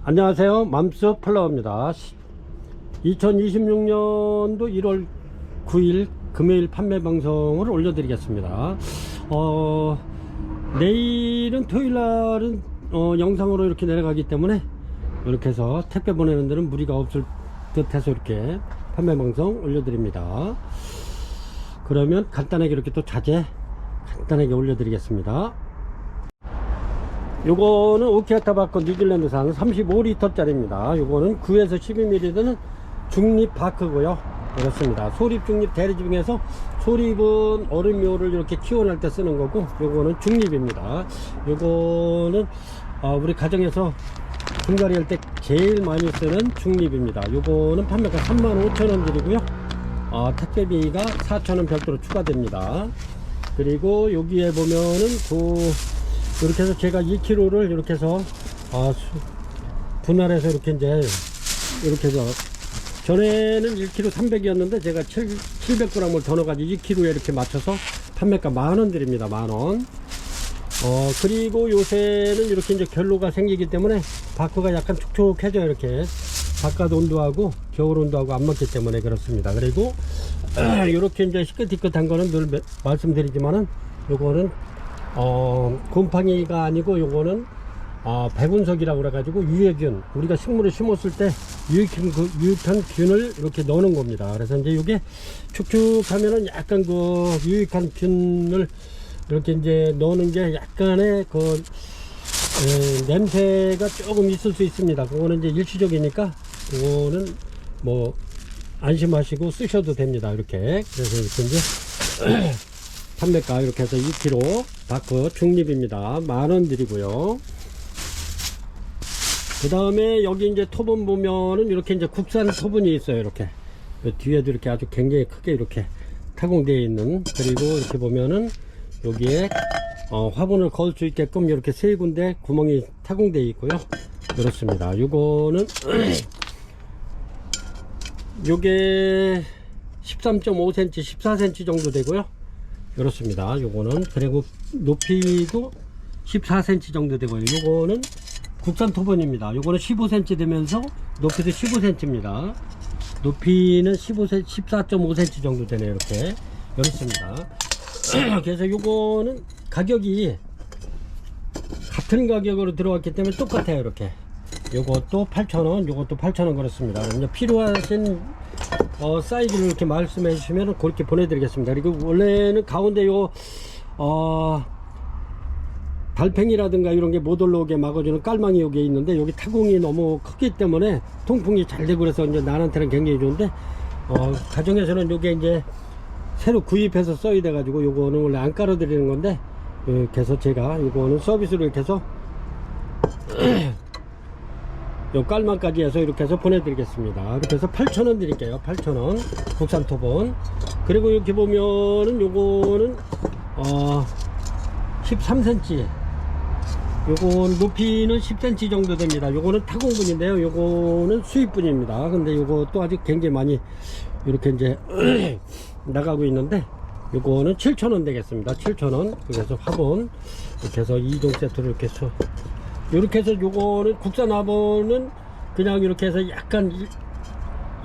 안녕하세요. 맘스 플라워입니다. 2026년도 1월 9일 금요일 판매 방송을 올려드리겠습니다. 내일은 토요일날은 영상으로 이렇게 내려가기 때문에 이렇게 해서 택배 보내는 데는 무리가 없을 듯 해서 이렇게 판매 방송 올려드립니다. 그러면 간단하게 이렇게 또 자재 간단하게 올려드리겠습니다. 요거는 오키아타바커 뉴질랜드산 35L 짜리입니다. 요거는 9에서 12mm 되는 중립 바크고요. 그렇습니다. 소립 중립 대리 중에서 소립은 얼음묘를 이렇게 키워낼 때 쓰는 거고, 요거는 중립입니다. 요거는 우리 가정에서 분갈이 할 때 제일 많이 쓰는 중립입니다. 요거는 판매가 35,000원 드리고요. 택배비가 4,000원 별도로 추가됩니다. 그리고 여기에 보면은 이렇게 해서 제가 2kg를 이렇게 해서 분할해서 이렇게 이렇게 해서 전에는 1kg 300이었는데 제가 700g을 더 넣어가지고 2kg에 이렇게 맞춰서 판매가 만원 드립니다. 만원. 그리고 요새는 이렇게 결로가 생기기 때문에 바크가 약간 촉촉해져요. 이렇게 바깥 온도하고 겨울 온도하고 안 맞기 때문에 그렇습니다. 그리고 이렇게 시끌티끌한 거는 늘 말씀드리지만은 요거는 곰팡이가 아니고 요거는 백운석이라고 그래가지고 유해균, 우리가 식물을 심었을 때 유익한 균을 이렇게 넣는 겁니다. 그래서 이게 축축하면은 약간 유익한 균을 이렇게 넣는 게 약간의 냄새가 조금 있을 수 있습니다. 그거는 일시적이니까 그거는 뭐 안심하시고 쓰셔도 됩니다. 이렇게. 그래서 이렇게 판매가 이렇게 해서 2kg 바크 중립입니다. 만원 드리고요. 그 다음에 여기 토분 보면은 이렇게 국산 토분이 있어요. 이렇게 뒤에도 이렇게 아주 굉장히 크게 이렇게 타공되어 있는, 그리고 이렇게 보면은 여기에 화분을 걸 수 있게끔 이렇게 세 군데 구멍이 타공되어 있고요. 그렇습니다. 요거는 요게 13.5cm 14cm 정도 되고요. 그렇습니다. 요거는 그리고 높이도 14cm 정도 되고요. 요거는 국산 토분입니다. 요거는 15cm 되면서 높이도 15cm입니다. 높이는 14.5cm 정도 되네요. 이렇게. 그렇습니다. 그래서 요거는 가격이 같은 가격으로 들어왔기 때문에 똑같아요. 이렇게. 요것도 8,000원, 요것도 8,000원 그렇습니다. 이제 필요하신 사이즈를 이렇게 말씀해 주시면 그렇게 보내드리겠습니다. 그리고 원래는 가운데 달팽이라든가 이런 게 못 올라오게 막아주는 깔망이 여기에 있는데, 여기 타공이 너무 크기 때문에 통풍이 잘 되고 그래서 나한테는 굉장히 좋은데, 가정에서는 요게 새로 구입해서 써야 돼 가지고 요거는 원래 안 깔아 드리는 건데, 그래서 제가 요거는 서비스로 이렇게 해서 요 깔망까지 해서 이렇게 해서 보내드리겠습니다. 이렇게 해서 8,000원 드릴게요. 8,000원 국산 토분. 그리고 이렇게 보면은 요거는 13cm, 요건 높이는 10cm 정도 됩니다. 요거는 타공분인데요. 요거는 수입분입니다. 근데 요것도 아직 굉장히 많이 이렇게 나가고 있는데, 요거는 7,000원 되겠습니다. 7,000원. 그래서 화분 이렇게 해서 2종 세트로 이렇게 해서 요거는 국산 화분은 그냥 이렇게 해서 약간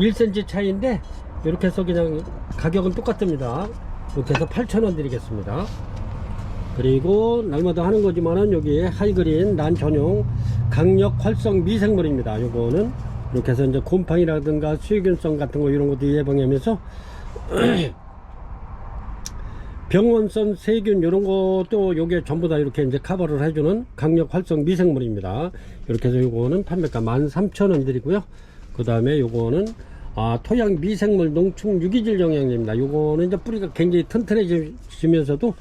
1cm 차이인데, 이렇게 해서 그냥 가격은 똑같습니다. 이렇게 해서 8,000원 드리겠습니다. 그리고 날마다 하는 거지만은 여기에 하이그린 난 전용 강력 활성 미생물입니다. 요거는 이렇게 해서 곰팡이라든가 수유균성 같은 거 이런 것도 예방하면서 병원성 세균 이런 것도 요게 전부 다 이렇게 커버를 해주는 강력 활성 미생물입니다. 이렇게 해서 요거는 판매가 13,000원 드리고요. 그 다음에 요거는 토양 미생물 농축 유기질 영양제입니다. 요거는 뿌리가 굉장히 튼튼해지면서도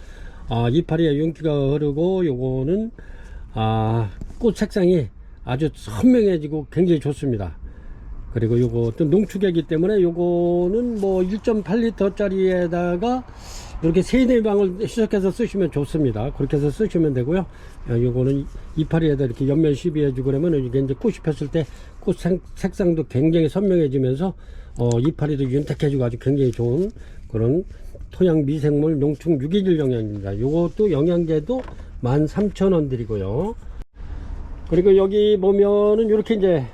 이파리에 윤기가 흐르고, 요거는 꽃 색상이 아주 선명해지고 굉장히 좋습니다. 그리고 요것도 농축액이기 때문에 요거는 뭐 1.8L 짜리에다가 이렇게 3-4방울 시작해서 쓰시면 좋습니다. 그렇게 해서 쓰시면 되고요. 요거는 이파리에다 이렇게 옆면 시비해주고 그러면 이게 꽃이 폈을 때 꽃 색상도 굉장히 선명해지면서 이파리도 윤택해지고 아주 굉장히 좋은 그런 토양 미생물 농축 유기질 영양입니다. 요것도 영양제도 13,000원 드리고요. 그리고 여기 보면은 이렇게 이제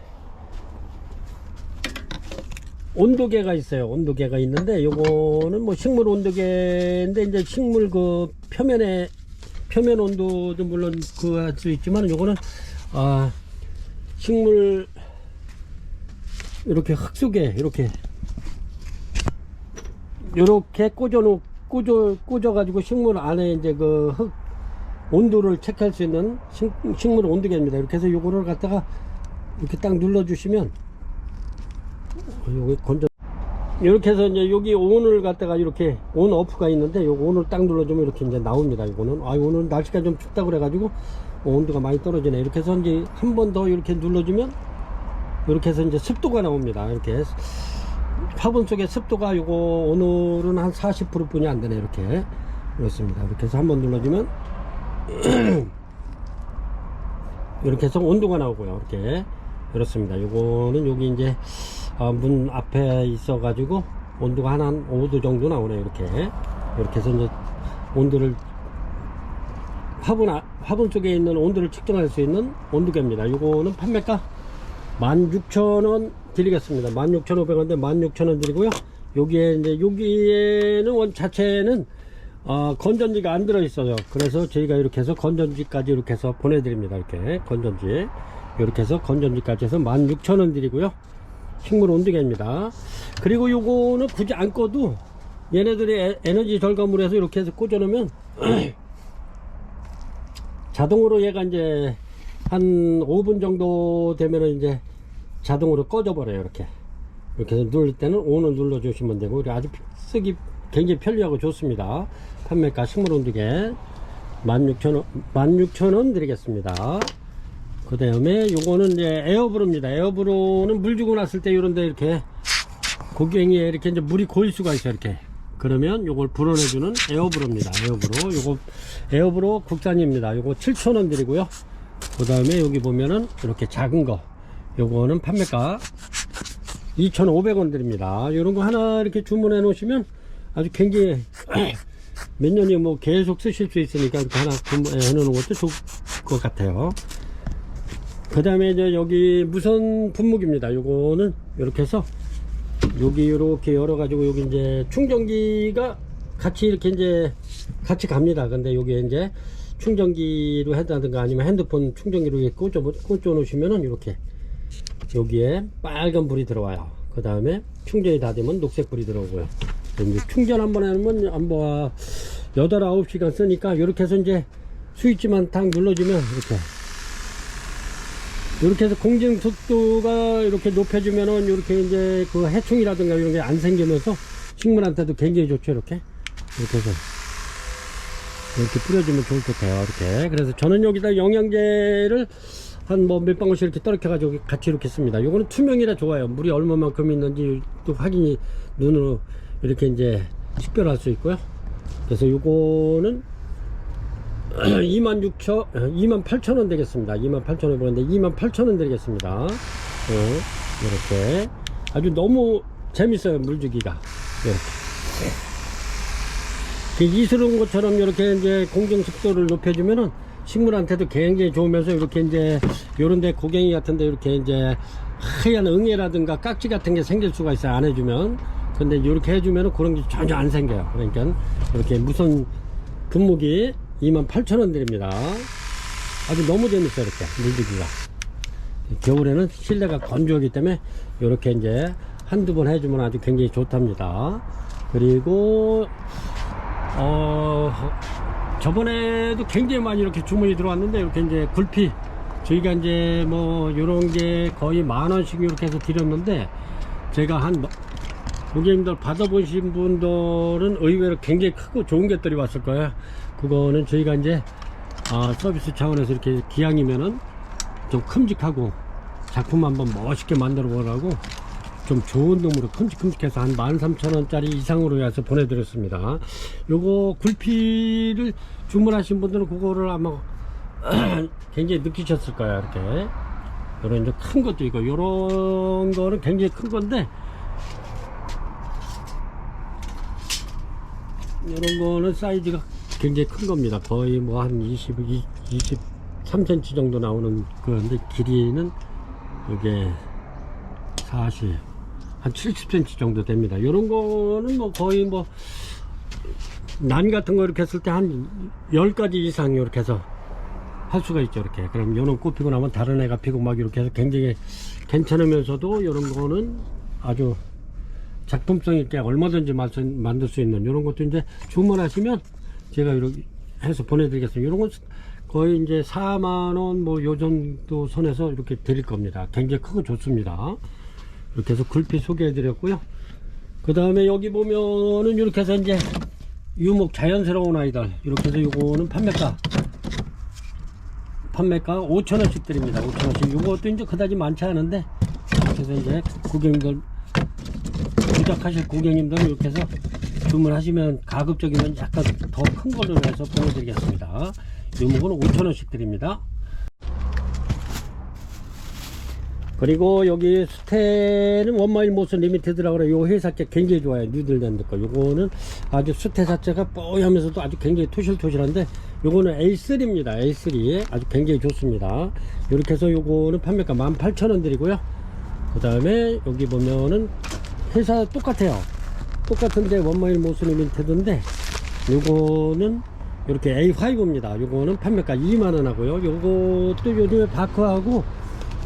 온도계가 있어요. 온도계가 있는데 요거는 뭐 식물 온도계인데 이제 식물 그 표면 온도도 물론 그 할 수 있지만 요거는 식물 이렇게 흙 속에 이렇게 꽂아 가지고 식물 안에 이제 그 흙 온도를 체크할 수 있는 식물 온도계입니다. 이렇게 해서 요거를 갖다가 이렇게 딱 눌러 주시면 여기 건져 이렇게 해서 이제 여기 온을 갖다가 이렇게 온 오프가 있는데 요거 온을 딱 눌러주면 이렇게 이제 나옵니다. 이거는 오늘 날씨가 좀 춥다 그래가지고 온도가 많이 떨어지네. 이렇게 해서 이제 한 번 더 이렇게 눌러주면 이렇게 해서 이제 습도가 나옵니다. 이렇게 화분 속에 습도가 요거 오늘은 한 40% 뿐이 안 되네. 이렇게 그렇습니다. 이렇게 해서 한 번 눌러주면 이렇게 해서 온도가 나오고요. 이렇게 그렇습니다. 요거는 여기 이제 문 앞에 있어 가지고 온도가 한 5도 정도 나오네요. 이렇게 해서 이제 온도를 화분 속에 있는 온도를 측정할 수 있는 온도계입니다. 요거는 판매가 16,000원 드리겠습니다. 16,500원인데 16,000원 드리고요. 여기에는 원 자체는 건전지가 안 들어 있어요. 그래서 저희가 이렇게 해서 건전지까지 이렇게 해서 보내드립니다. 이렇게 건전지 이렇게 해서 건전지까지 해서 16,000원 드리고요. 식물 온도계입니다. 그리고 요거는 굳이 안 꺼도 얘네들이 에너지 절감을 해서 이렇게 해서 꽂아 놓으면 자동으로 얘가 이제 한 5분 정도 되면은 이제 자동으로 꺼져 버려요. 이렇게 해서 누를 때는 ON을 눌러 주시면 되고 아주 쓰기 굉장히 편리하고 좋습니다. 판매가 식물 온도계 16,000원 드리겠습니다. 그 다음에 요거는 이제 에어브로입니다. 에어브로는 물 주고 났을 때 요런데 이렇게 고갱이에 이렇게 이제 물이 고일 수가 있어요. 이렇게 그러면 요걸 불어내주는 에어브로입니다. 요거 에어브로 국산입니다. 요거 7,000원 드리고요. 그 다음에 여기 보면은 이렇게 작은 거 요거는 판매가 2,500원 드립니다. 요런 거 하나 이렇게 주문해 놓으시면 아주 굉장히 몇 년이 뭐 계속 쓰실 수 있으니까 이렇게 하나 주문해 놓는 것도 좋을 것 같아요. 그 다음에 이제 여기 무선 분무기입니다. 요거는 이렇게 해서 여기 이렇게 열어가지고 여기 이제 충전기가 같이 이렇게 이제 같이 갑니다. 근데 여기에 이제 충전기로 한다든가 아니면 핸드폰 충전기로 꽂아 놓으시면은 이렇게 여기에 빨간 불이 들어와요. 그 다음에 충전이 다 되면 녹색 불이 들어오고요. 이제 충전 한번 하면 한번 8, 9시간 쓰니까 이렇게 해서 이제 스위치만 딱 눌러주면 이렇게 해서 공정 속도가 이렇게 높여주면은 이렇게 이제 그 해충이라든가 이런 게 안 생기면서 식물한테도 굉장히 좋죠. 이렇게 해서 이렇게 뿌려주면 좋을 것 같아요. 이렇게 그래서 저는 여기다 영양제를 한 뭐 몇 방울씩 이렇게 떨어져 가지고 같이 이렇게 씁니다. 요거는 투명이라 좋아요. 물이 얼마만큼 있는지 또 확인이 눈으로 이렇게 이제 식별할 수 있고요. 그래서 요거는 28,000원 되겠습니다. 28,000원 보는데 28,000원 드리겠습니다. 이렇게 아주 너무 재밌어요. 물주기가 이렇게 이스러운 것처럼 이렇게 이제 공정 속도를 높여주면은 식물한테도 굉장히 좋으면서 이렇게 이제 요런데 고갱이 같은데 이렇게 이제 하얀 응애라든가 깍지 같은 게 생길 수가 있어요. 안 해주면. 근데 이렇게 해주면은 그런 게 전혀 안 생겨요. 그러니까 이렇게 무선 분무기 28,000원 드립니다. 아주 너무 재밌어요. 이렇게 물주기가 겨울에는 실내가 건조하기 때문에 이렇게 이제 한두 번 해주면 아주 굉장히 좋답니다. 그리고 저번에도 굉장히 많이 이렇게 주문이 들어왔는데 이렇게 이제 굴피 저희가 이제 뭐 요런 게 거의 10,000원씩 이렇게 해서 드렸는데 제가 한 고객님들 받아보신 분들은 의외로 굉장히 크고 좋은 것들이 왔을 거예요. 그거는 저희가 이제 서비스 차원에서 이렇게 기왕이면은 좀 큼직하고 작품 한번 멋있게 만들어 보라고 좀 좋은 놈으로 큼직큼직해서 한 13,000원짜리 이상으로 해서 보내드렸습니다. 요거 굴피를 주문하신 분들은 그거를 아마 굉장히 느끼셨을 거예요. 이렇게 요런 이제 큰 것도 있고 요런 거는 굉장히 큰 건데 요런 거는 사이즈가 굉장히 큰 겁니다. 거의 뭐 한 23, 3cm 정도 나오는 그런데 길이는 이게 40, 한 70cm 정도 됩니다. 이런 거는 뭐 거의 뭐 난 같은 거 이렇게 했을 때 한 10가지 이상 이렇게 해서 할 수가 있죠. 이렇게. 그럼 요런 꽃 피고 나면 다른 애가 피고 막 이렇게 해서 굉장히 괜찮으면서도 이런 거는 아주 작품성 있게 얼마든지 만들 수 있는 이런 것도 이제 주문하시면 제가 이렇게 해서 보내드리겠습니다. 이런 건 거의 이제 4만원 뭐 요 정도 선에서 이렇게 드릴 겁니다. 굉장히 크고 좋습니다. 이렇게 해서 굴피 소개해 드렸고요. 그 다음에 여기 보면은 이렇게 해서 이제 유목 자연스러운 아이들 이렇게 해서 요거는 판매가 5,000원씩 드립니다. 5,000원씩. 요것도 이제 그다지 많지 않은데 그래서 이제 고객님들 부탁하실 고객님들은 이렇게 해서 주문하시면 가급적이면 약간 더 큰 걸로 해서 보내드리겠습니다. 유목은 5,000원씩 드립니다. 그리고 여기 수태는 원마일 모션 리미티드라고 그래요. 요 회사께 굉장히 좋아요. 뉴딜랜드 거. 요거는 아주 수태 자체가 뽀하면서도 아주 굉장히 토실토실한데 요거는 A3입니다. A3 아주 굉장히 좋습니다. 이렇게 해서 요거는 판매가 18,000원 드리고요. 그 다음에 여기 보면은 회사 똑같아요. 똑같은데 원마일 모션 리미티드인데 요거는 이렇게 A5입니다. 요거는 판매가 2만원 하고요. 요것도 요즘에 바크하고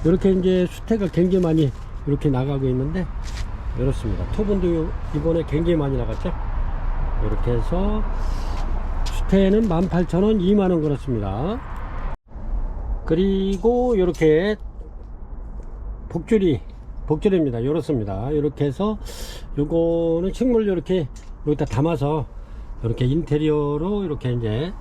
이렇게 이제 수태가 굉장히 많이 이렇게 나가고 있는데 이렇습니다. 토분도 이번에 굉장히 많이 나갔죠. 이렇게 해서 수태는 18,000원 2만원 그렇습니다. 그리고 이렇게 복줄입니다. 이렇습니다. 이렇게 해서 요거는 식물 이렇게 여기다 담아서 이렇게 인테리어로 이렇게 이제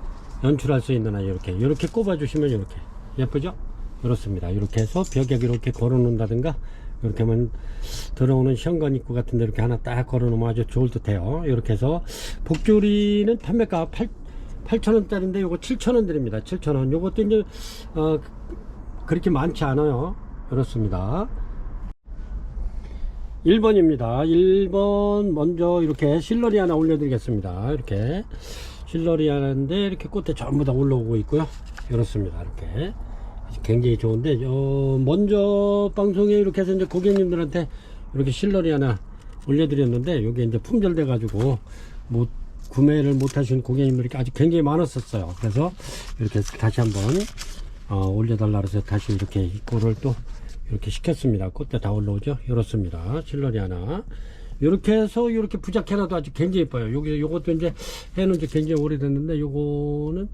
연출할 수 있는 아이 이렇게 꼽아 주시면 이렇게 예쁘죠? 그렇습니다. 이렇게 해서 벽에 이렇게 걸어 놓는다든가 이렇게 하면 들어오는 현관 입구 같은 데 이렇게 하나 딱 걸어 놓으면 아주 좋을 듯 해요. 이렇게 해서 복주리는 판매가 8,000원 짜리인데 요거 7,000원 드립니다. 7,000원. 요것도 이제 그렇게 많지 않아요. 그렇습니다. 1번입니다. 1번 먼저 이렇게 실러리 하나 올려드리겠습니다. 이렇게 실러리 하나인데 이렇게 꽃에 전부 다 올라오고 있고요. 이렇습니다. 이렇게 굉장히 좋은데 먼저 방송에 이렇게 해서 이제 고객님들한테 이렇게 실러리 하나 올려드렸는데 이게 이제 품절돼 가지고 뭐 구매를 못 하신 고객님들이 아주 굉장히 많았었어요. 그래서 이렇게 다시 한번 올려달라 그래서 다시 이렇게 입고를 또 이렇게 시켰습니다. 꽃대 다 올라오죠. 이렇습니다. 실러리 하나 이렇게 해서 이렇게 부작 하나도 아주 굉장히 예뻐요. 요것도 이제 해놓은 지 굉장히 오래됐는데 요거는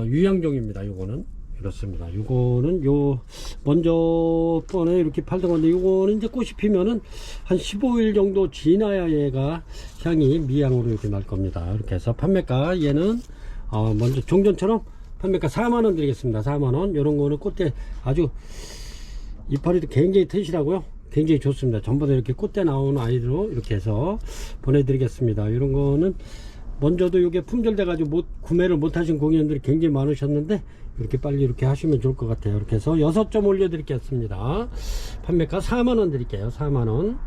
유양종입니다. 요거는 이렇습니다. 요거는 먼저 번에 이렇게 팔던 건데 요거는 이제 꽃이 피면은 한 15일 정도 지나야 얘가 향이 미향으로 이렇게 날 겁니다. 이렇게 해서 판매가 얘는 먼저 종전처럼 판매가 4만원 드리겠습니다. 4만원. 요런 거는 꽃대 아주 이파리도 굉장히 튼실하고요. 굉장히 좋습니다. 전부 다 이렇게 꽃대 나오는 아이로 이렇게 해서 보내드리겠습니다. 이런 거는 먼저도 이게 품절돼 가지고 구매를 못 하신 고객님들이 굉장히 많으셨는데 이렇게 빨리 이렇게 하시면 좋을 것 같아요. 이렇게 해서 6점 올려 드리겠습니다. 판매가 4만원 드릴게요. 4만원.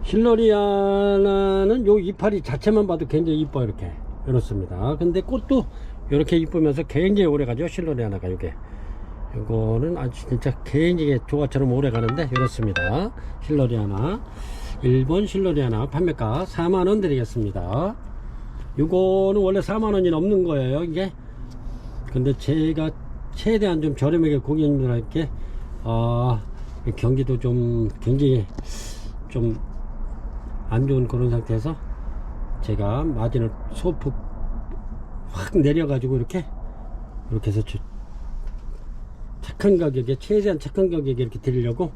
실러리아나는 요 이파리 자체만 봐도 굉장히 이뻐요. 이렇게 이렇습니다. 근데 꽃도 이렇게 이쁘면서 굉장히 오래 가죠. 실러리아나가 요거는 아주 진짜 굉장히 조화처럼 오래 가는데 이렇습니다. 실러리아나 1번 실러리아나 판매가 4만원 드리겠습니다. 요거는 원래 4만원이 넘는 거예요. 이게 근데 제가 최대한 좀 저렴하게 고객님들에게 경기도 좀 굉장히 좀 안 좋은 그런 상태에서 제가 마진을 소폭 확 내려 가지고 이렇게 해서 착한 가격에 최대한 착한 가격에 이렇게 드리려고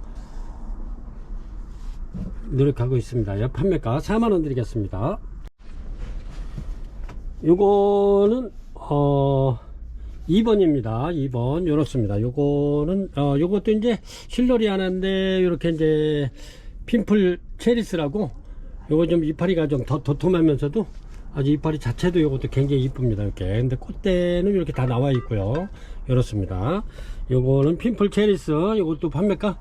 노력하고 있습니다. 판매가 4만원 드리겠습니다. 요거는 2번입니다. 2번 요렇습니다. 요거는 요것도 이제 실러리 하나인데 요렇게 이제 핀플 체리스라고 요거 좀 이파리가 좀 더 도톰하면서도 아주 이파리 자체도 요것도 굉장히 이쁩니다. 이렇게 근데 꽃대는 이렇게 다 나와 있고요. 이렇습니다. 요거는 핀플 체리스 요것도 판매가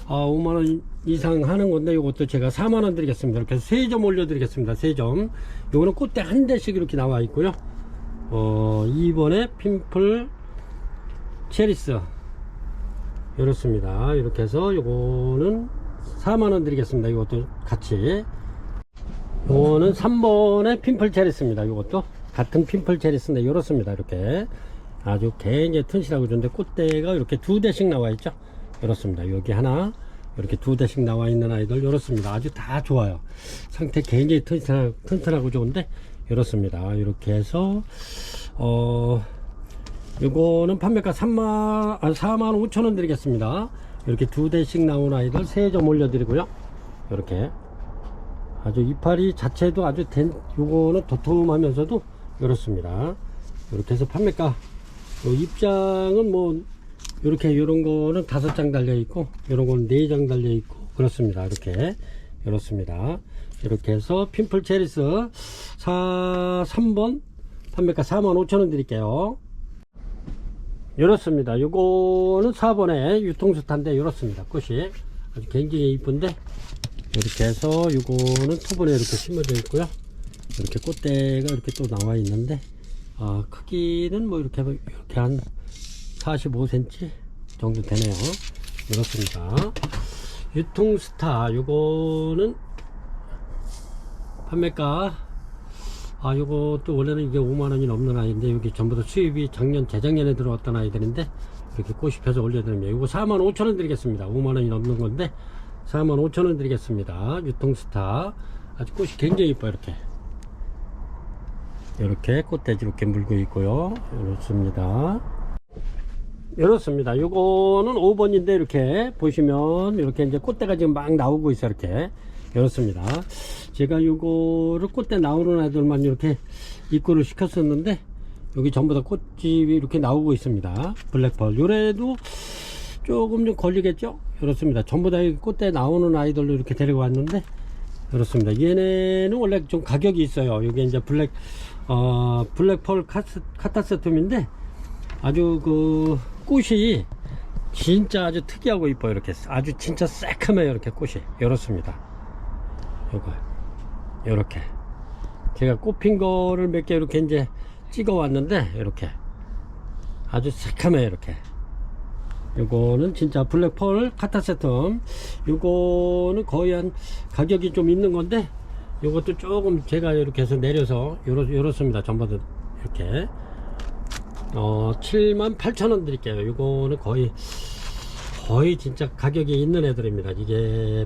5만원 이상 하는 건데 요것도 제가 4만원 드리겠습니다. 이렇게 해서 3점 올려 드리겠습니다. 3점. 요거는 꽃대 한 대씩 이렇게 나와 있고요. 2번에 핀플 체리스 이렇습니다. 이렇게 해서 요거는 4만원 드리겠습니다. 이것도 같이. 요거는 3번의 핀플 체리스입니다. 요것도 같은 핀플 체리스인데 이렇습니다. 이렇게 아주 굉장히 튼실하고 좋은데 꽃대가 이렇게 2대씩 나와 있죠. 이렇습니다. 여기 하나 이렇게 2대씩 나와 있는 아이들 이렇습니다. 아주 다 좋아요. 상태 굉장히 튼튼하고 좋은데 이렇습니다. 이렇게 해서 요거는 판매가 45,000원 드리겠습니다. 이렇게 2대씩 나온 아이들 3점 올려드리고요. 이렇게 아주 이파리 자체도 아주 요거는 도톰하면서도 이렇습니다. 이렇게 해서 판매가 입장은 뭐 이렇게 요런 거는 5장 달려 있고 요런 거는 4장 달려 있고 그렇습니다. 이렇게 이렇습니다. 이렇게 해서 핀플 체리스 3번 판매가 45,000원 드릴게요. 이렇습니다. 요거는 4번에 유통스타인데 이렇습니다. 꽃이 아주 굉장히 이쁜데 이렇게 해서 요거는 토분에 이렇게 심어져 있고요. 이렇게 꽃대가 이렇게 또 나와 있는데 크기는 뭐 이렇게 한 45cm 정도 되네요. 이렇습니다. 유통스타 요거는 판매가 요것도 원래는 이게 5만원이 넘는 아이인데 여기 전부 다 수입이 재작년에 들어왔던 아이들인데 이렇게 꽃이 펴서 올려드립니다. 이거 45,000원 드리겠습니다. 5만원이 넘는 건데 45,000원 드리겠습니다. 유통스타 아주 꽃이 굉장히 이뻐요. 이렇게 꽃대지 이렇게 물고 있고요. 이렇습니다. 요거는 5번인데 이렇게 보시면 이렇게 이제 꽃대가 지금 막 나오고 있어요. 이렇습니다. 제가 요거를 꽃대 나오는 애들만 이렇게 입고를 시켰었는데 여기 전부 다 꽃집이 이렇게 나오고 있습니다. 블랙펄 요래도 조금 좀 걸리겠죠. 이렇습니다. 전부 다 꽃대 나오는 아이들로 이렇게 데리고 왔는데 이렇습니다. 얘네는 원래 좀 가격이 있어요. 여기 이제 블랙펄 카타세툼인데 아주 그 꽃이 진짜 아주 특이하고 이뻐요. 이렇게 아주 진짜 새카매요. 이렇게 꽃이 이렇습니다. 이렇게 제가 꽃핀 거를 몇 개 이렇게 이제 찍어 왔는데 이렇게 아주 새카매요. 이렇게 요거는 진짜 블랙펄 카타세텀. 요거는 거의 한 가격이 좀 있는 건데 요것도 조금 제가 이렇게 해서 내려서 요렇습니다. 전부 다 이렇게 78,000원 드릴게요. 요거는 거의 진짜 가격이 있는 애들입니다. 이게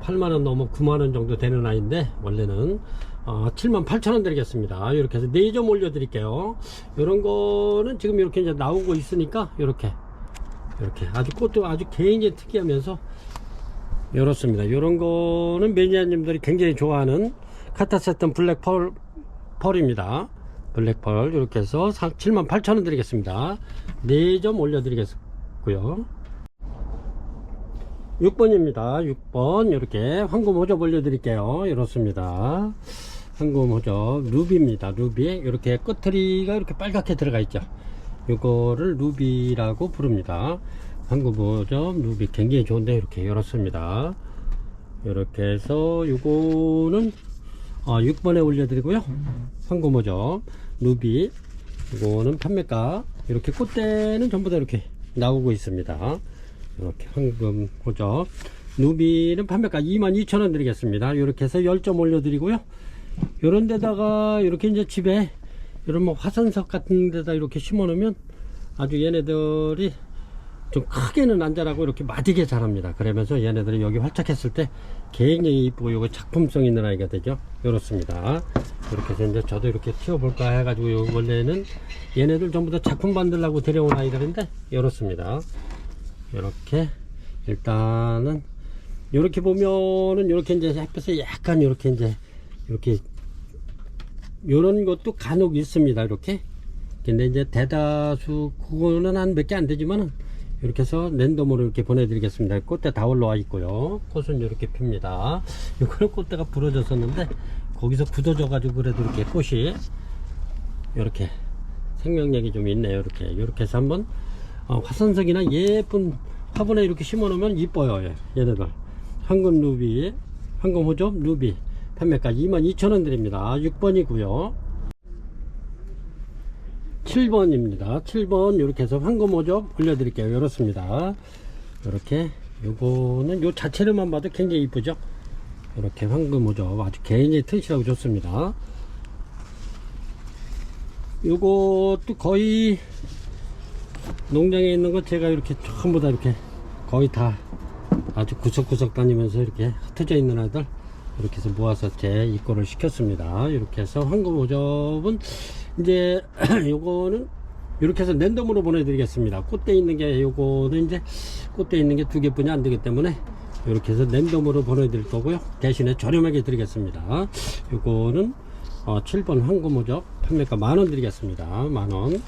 8만원 넘어 9만원 정도 되는 아이인데 원래는 78,000원 드리겠습니다. 이렇게 해서 4점 올려 드릴게요. 요런 거는 지금 이렇게 이제 나오고 있으니까 이렇게 아주 꽃도 아주 굉장히 특이하면서 이렇습니다. 요런 거는 매니아님들이 굉장히 좋아하는 카타세텀 블랙펄입니다. 블랙펄 이렇게 해서 78,000원 드리겠습니다. 4점 올려 드리겠고요. 6번입니다. 6번 이렇게 황금 호접 올려 드릴게요. 이렇습니다. 황금 호접 루비입니다. 루비 이렇게 끝트리가 이렇게 빨갛게 들어가 있죠. 이거를 루비라고 부릅니다. 황금 호접 루비 굉장히 좋은데 이렇게 이렇습니다. 이렇게 해서 요거는 6번에 올려드리고요. 황금 호접 루비 이거는 판매가 이렇게 꽃대는 전부 다 이렇게 나오고 있습니다. 이렇게 황금 호접 루비는 판매가 22,000원 드리겠습니다. 이렇게 해서 10점 올려드리고요. 요런 데다가 이렇게 이제 집에 이런 뭐 화산석 같은 데다 이렇게 심어 놓으면 아주 얘네들이 좀 크게는 안 자라고 이렇게 마디게 자랍니다. 그러면서 얘네들이 여기 활착했을 때 굉장히 이쁘고 요거 작품성 있는 아이가 되죠. 이렇습니다. 이렇게 해서 이제 저도 이렇게 키워볼까 해가지고 요 원래는 얘네들 전부 다 작품 만들려고 데려온 아이들인데 이렇습니다. 이렇게 일단은 이렇게 보면은 이렇게 이제 햇볕에 약간 이렇게 이제 이렇게 요런 것도 간혹 있습니다. 이렇게 근데 이제 대다수 그거는 한 몇 개 안 되지만은 이렇게 해서 랜덤으로 이렇게 보내드리겠습니다. 꽃대 다 올라와 있고요. 꽃은 이렇게 핍니다. 이거는 꽃대가 부러졌었는데 거기서 굳어져 가지고 그래도 이렇게 꽃이 이렇게 생명력이 좀 있네요. 이렇게 해서 한번 화산석이나 예쁜 화분에 이렇게 심어 놓으면 이뻐요. 얘네들 황금 루비 황금 호접 루비 판매가 22,000원 드립니다. 6번이고요 7번입니다. 7번 이렇게 해서 황금 오적 올려드릴게요. 이렇습니다. 이렇게 요거는 요 자체로만 봐도 굉장히 이쁘죠. 이렇게 황금 오적 아주 굉장히 튼실하고 좋습니다. 요것도 거의 농장에 있는 거 제가 이렇게 전부 다 이렇게 거의 다 아주 구석구석 다니면서 이렇게 흩어져 있는 아이들 이렇게 해서 모아서 제 입고를 시켰습니다. 이렇게 해서 황금 오접은 이제 요거는 이렇게 해서 랜덤으로 보내드리겠습니다. 꽃대 있는 게 요거는 이제 꽃대 있는 게 2개뿐이 안 되기 때문에 이렇게 해서 랜덤으로 보내드릴 거고요. 대신에 저렴하게 드리겠습니다. 요거는 7번 황금 오접 판매가 만원 드리겠습니다. 만원.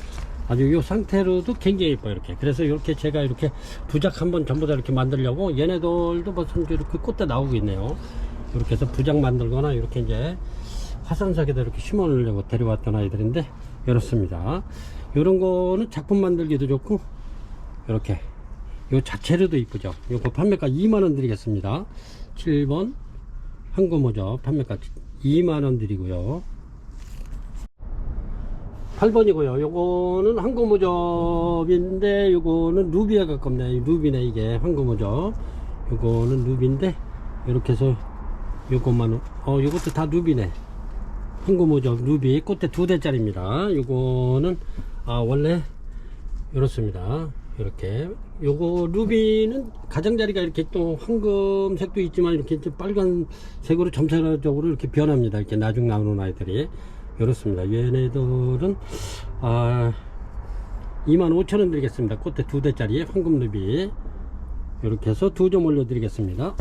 아주 요 상태로도 굉장히 예뻐요. 이렇게. 그래서 이렇게 제가 이렇게 부작 한번 전부 다 이렇게 만들려고 얘네들도 뭐 손주 이렇게 꽃대 나오고 있네요. 이렇게 해서 부작 만들거나 이렇게 이제 화산석에다 이렇게 심어 놓으려고 데려왔던 아이들인데 이렇습니다. 이런 거는 작품 만들기도 좋고 이렇게 요 자체로도 이쁘죠. 요거 판매가 2만원 드리겠습니다. 7번 황금 오접 판매가 2만원 드리고요. 8번이고요. 요거는 황금 오접인데 요거는 루비에 가깝네. 루비네. 이게 황금 오접. 요거는 루비인데 이렇게 해서 요것만 요것도 다 루비네. 황금 오접 루비 꽃대 2대짜리입니다. 요거는 원래 이렇습니다. 이렇게 요거 루비는 가장자리가 이렇게 또 황금색도 있지만 이렇게 빨간색으로 점차적으로 이렇게 변합니다. 이렇게 나중 나오는 아이들이 이렇습니다. 얘네들은 25,000원 드리겠습니다. 꽃대 2대짜리 황금 루비 이렇게 해서 2점 올려 드리겠습니다.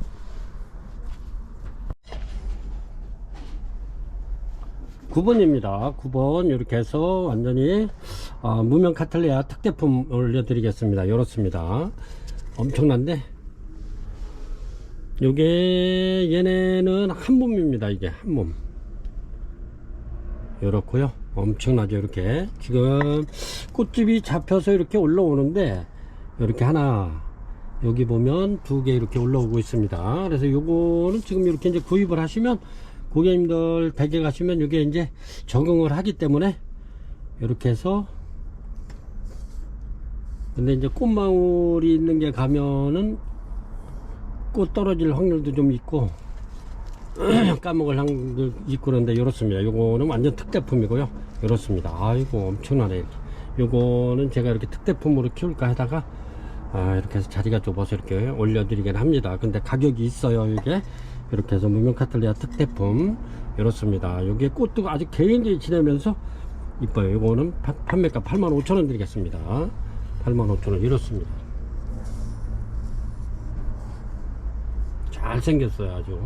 9번입니다. 9번 이렇게 해서 완전히 무명 카틀레아 특대품 올려드리겠습니다. 이렇습니다. 엄청난데 요게 얘네는 한 몸입니다. 이게 한 몸 이렇고요. 엄청나죠. 이렇게 지금 꽃집이 잡혀서 이렇게 올라오는데 이렇게 하나 여기 보면 2개 이렇게 올라오고 있습니다. 그래서 요거는 지금 이렇게 이제 구입을 하시면 고객님들 댁에 가시면 이게 이제 적응을 하기 때문에 이렇게 해서 근데 이제 꽃망울이 있는 게 가면은 꽃 떨어질 확률도 좀 있고 까먹을 확률도 있고 그런데 이렇습니다. 요거는 완전 특대품이고요. 이렇습니다. 아이고 엄청나네. 요거는 제가 이렇게 특대품으로 키울까 하다가 이렇게 해서 자리가 좁아서 이렇게 올려드리긴 합니다. 근데 가격이 있어요. 이게 이렇게 해서 무명 카틀레아 특대품 이렇습니다. 여기에 꽃도 아주 굉장히 진하면서 이뻐요. 이거는 판매가 85,000원 드리겠습니다. 85,000원 이렇습니다. 잘생겼어요. 아주.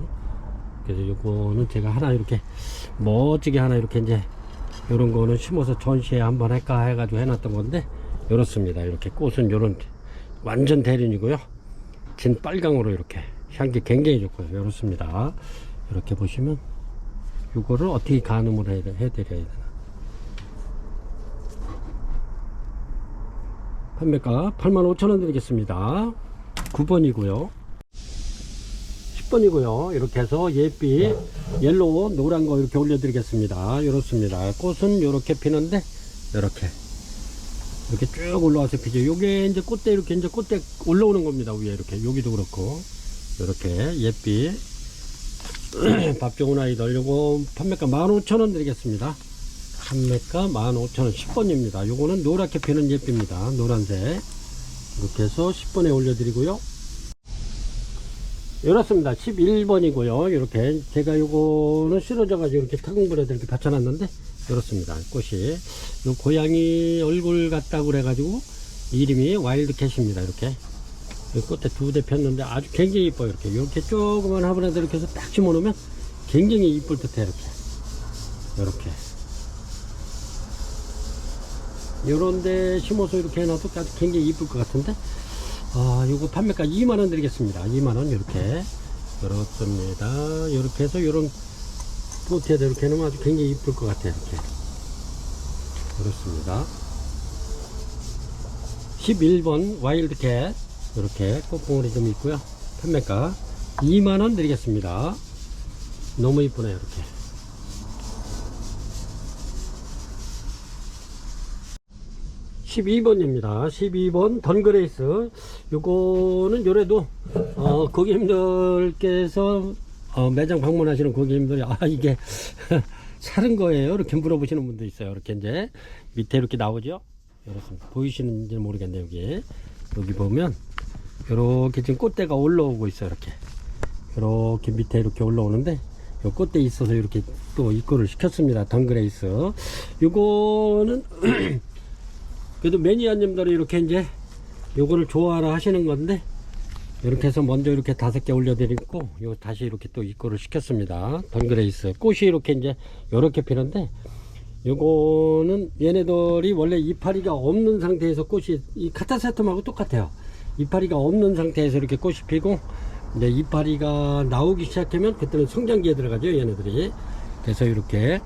그래서 이거는 제가 하나 이렇게 멋지게 하나 이렇게 이제 이런 거는 심어서 전시회 한번 할까 해가지고 해놨던 건데 이렇습니다. 이렇게 꽃은 이런 완전 대륜이고요. 진 빨강으로 이렇게 향기 굉장히 좋고요. 이렇습니다. 이렇게 보시면 이거를 어떻게 가늠을 해드려야 되나. 판매가 85,000원 드리겠습니다. 9번이고요. 10번이고요. 이렇게 해서 예빛 옐로우 노란 거 이렇게 올려드리겠습니다. 이렇습니다. 꽃은 이렇게 피는데 이렇게 쭉 올라와서 피죠. 요게 이제 꽃대 이렇게 이제 꽃대 올라오는 겁니다. 위에 이렇게 여기도 그렇고 이렇게 예빛 밥 좋은 아이들 요거 판매가 15,000원 드리겠습니다. 판매가 15,000원. 10번입니다. 요거는 노랗게 피는 예삐입니다. 노란색 이렇게 해서 10번에 올려드리고요. 이렇습니다. 11번이고요. 이렇게 제가 요거는 실어져 가지고 이렇게 타공불에다 이렇게 받쳐놨는데 이렇습니다. 꽃이 요 고양이 얼굴 같다고 그래가지고 이름이 와일드캣입니다. 이렇게 꽃에 2대 폈는데 아주 굉장히 이뻐요. 이렇게 조그만 화분에다 이렇게 해서 딱 심어 놓으면 굉장히 이쁠 듯해. 이렇게 요런데 심어서 이렇게 해놔도 아주 굉장히 이쁠 것 같은데 요거 판매가 2만원 드리겠습니다. 2만원 이렇게 그렇습니다. 이렇게 해서 요런 포트에다 이렇게 해놓으면 아주 굉장히 이쁠 것 같아요. 이렇게 그렇습니다. 11번 와일드캣 이렇게 꽃봉오리 좀 있고요. 판매가 2만원 드리겠습니다. 너무 이쁘네요. 이렇게 12번입니다. 12번 던그레이스. 요거는 요래도 고객님들께서 매장 방문하시는 고객님들이 이게 사는 거예요 이렇게 물어보시는 분도 있어요. 이렇게 이제 밑에 이렇게 나오죠. 이렇습니다. 보이시는지 모르겠네요. 여기 보면 이렇게 지금 꽃대가 올라오고 있어요. 이렇게 밑에 이렇게 올라오는데 요 꽃대 있어서 이렇게 또 입고를 시켰습니다. 던그레이스. 요거는 그래도 매니아님들이 이렇게 이제 요거를 좋아라 하시는 건데 이렇게 해서 먼저 이렇게 5개 올려드리고 요 다시 이렇게 또 입고를 시켰습니다. 던그레이스. 꽃이 이렇게 이제 요렇게 피는데 요거는 얘네들이 원래 이파리가 없는 상태에서 꽃이 이 카타세텀하고 똑같아요. 이파리가 없는 상태에서 이렇게 꽃이 피고 이제 이파리가 나오기 시작하면 그때는 성장기에 들어가죠. 얘네들이. 그래서 이렇게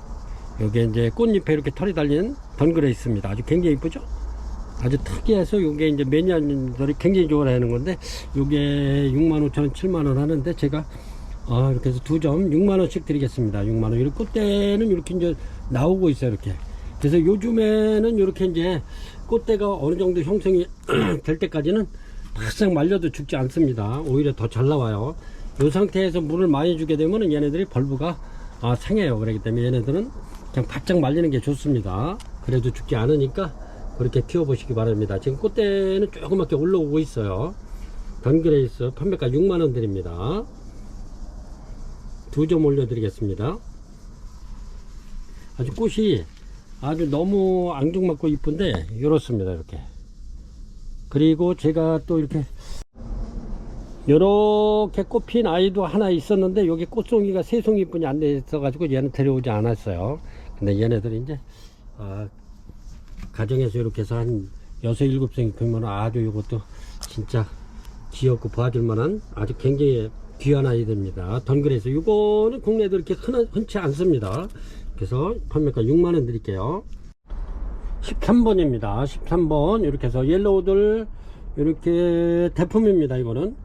여기에 이제 꽃잎에 이렇게 털이 달린 던그레이스입니다. 아주 굉장히 이쁘죠? 아주 특이해서 요게 이제 매니아님들이 굉장히 좋아하는 건데 요게 65,000원 7만원 하는데 제가 이렇게 해서 2점 6만원씩 드리겠습니다. 6만원. 이렇게 꽃대는 이렇게 이제 나오고 있어요. 이렇게. 그래서 요즘에는 이렇게 이제 꽃대가 어느 정도 형성이 될 때까지는 바싹 말려도 죽지 않습니다. 오히려 더 잘 나와요. 이 상태에서 물을 많이 주게 되면 얘네들이 벌브가 상해요. 그렇기 때문에 얘네들은 그냥 바짝 말리는 게 좋습니다. 그래도 죽지 않으니까 그렇게 키워보시기 바랍니다. 지금 꽃대는 조그맣게 올라오고 있어요. 던그레이스 판매가 6만원 드립니다. 2점 올려드리겠습니다. 아주 꽃이 아주 너무 앙증맞고 이쁜데 이렇습니다. 이렇게. 그리고 제가 또 이렇게 꽃핀 아이도 하나 있었는데 여기 꽃송이가 3송이 뿐이 안 돼서 가지고 얘는 데려오지 않았어요. 근데 얘네들이 이제 가정에서 이렇게 해서 한 6, 7송이 피면 아주 이것도 진짜 귀엽고 봐줄 만한 아주 굉장히 귀한 아이들입니다. 던그레이스. 이거는 국내에도 이렇게 흔치 않습니다. 그래서 판매가 6만원 드릴게요. 13번입니다. 13번. 이렇게 해서 옐로우들 이렇게 대품입니다. 이거는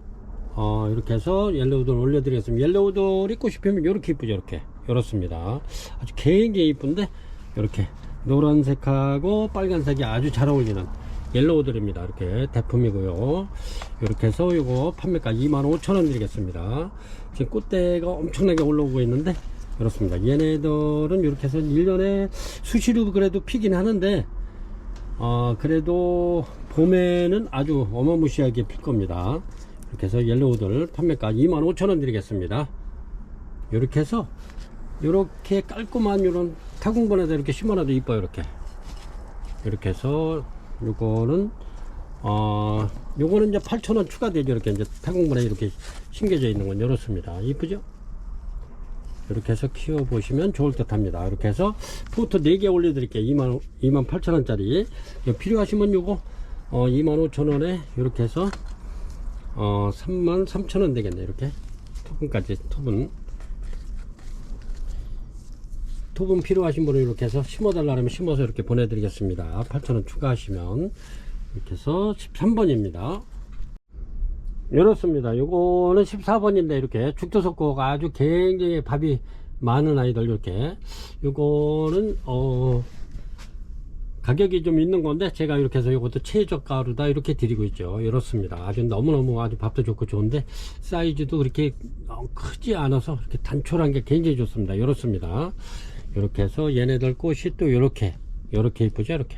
이렇게 해서 옐로우들 올려드리겠습니다. 옐로우들이 꽃이 피면 이렇게 이쁘죠. 이렇습니다. 아주 굉장히 이쁜데 이렇게 노란색하고 빨간색이 아주 잘 어울리는 옐로우들입니다. 이렇게 대품이고요. 이렇게 해서 이거 판매가 25,000원 드리겠습니다. 지금 꽃대가 엄청나게 올라오고 있는데 그렇습니다. 얘네들은 이렇게 해서 1년에 수시로 그래도 피긴 하는데 그래도 봄에는 아주 어마무시하게 필 겁니다. 이렇게 해서 옐로우들 판매가 25,000원 드리겠습니다. 이렇게 해서 이렇게 깔끔한 이런 타공본에다 이렇게 심어놔도 이뻐요. 이렇게 해서 요거는 요거는 이제 8,000원 추가되죠. 이렇게 이제 타공본에 이렇게 심겨져 있는 건 이렇습니다. 이쁘죠? 이렇게 해서 키워보시면 좋을 듯 합니다. 이렇게 해서 포토 4개 올려드릴게요. 28,000원짜리. 필요하시면 요거 25,000원에 이렇게 해서 33,000원 되겠네. 이렇게 토분까지 토분 필요하신 분은 이렇게 해서 심어달라 하면 심어서 이렇게 보내드리겠습니다. 8,000원 추가하시면. 이렇게 해서 13번입니다. 이렇습니다. 요거는 14번인데 이렇게 죽도석고가 아주 굉장히 밥이 많은 아이들. 이렇게 요거는 가격이 좀 있는 건데 제가 이렇게 해서 요것도 최저가로다 이렇게 드리고 있죠. 이렇습니다. 아주 너무너무 아주 밥도 좋고 좋은데 사이즈도 그렇게 크지 않아서 이렇게 단촐한 게 굉장히 좋습니다. 이렇습니다. 이렇게 해서 얘네들 꽃이 또 이렇게 이쁘죠. 이렇게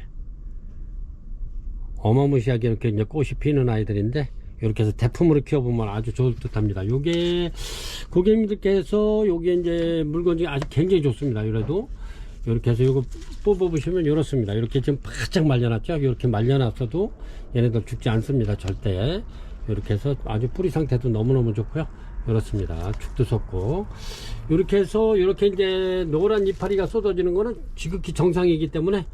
어마무시하게 이렇게 이제 꽃이 피는 아이들인데 이렇게 해서 대품으로 키워보면 아주 좋을 듯 합니다. 요게 고객님들께서 요게 이제 물건 중에 아주 굉장히 좋습니다. 이래도 이렇게 해서 요거 뽑아보시면 이렇습니다. 이렇게 지금 바짝 말려놨죠. 이렇게 말려놨어도 얘네들 죽지 않습니다. 절대. 이렇게 해서 아주 뿌리 상태도 너무너무 좋고요. 이렇습니다. 죽도 섰고 이렇게 해서 이렇게 이제 노란 이파리가 쏟아지는 거는 지극히 정상이기 때문에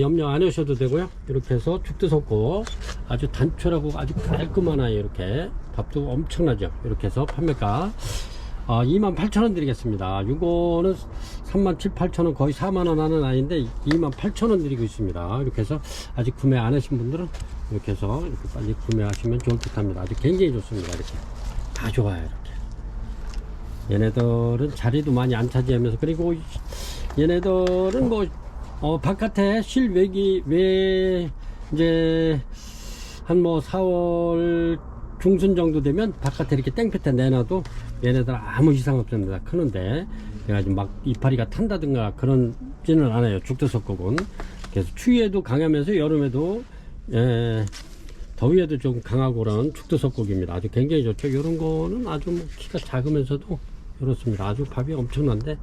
염려 안 하셔도 되고요. 이렇게 해서 죽도 섰고 아주 단촐하고 아주 깔끔한 아이. 이렇게 밥도 엄청나죠. 이렇게 해서 판매가 28,000원 드리겠습니다. 이거는 37,000원 거의 4만원 하는 아이인데 28,000원 드리고 있습니다. 이렇게 해서 아직 구매 안 하신 분들은 이렇게 해서 이렇게 빨리 구매하시면 좋을 듯 합니다. 아주 굉장히 좋습니다. 이렇게 다 좋아요. 이렇게 얘네들은 자리도 많이 안 차지하면서, 그리고 얘네들은 뭐 바깥에 실외기 외 이제 한 뭐 4월 중순 정도 되면 바깥에 이렇게 땡볕에 내놔도 얘네들 아무 이상 없습니다. 크는데 그래가지고 막 이파리가 탄다든가 그런지는 않아요. 죽도석국은. 그래서 추위에도 강하면서 여름에도 더위에도 좀 강하고 그런 죽도석국입니다. 아주 굉장히 좋죠. 이런 거는 아주 뭐 키가 작으면서도 이렇습니다. 아주 밥이 엄청난데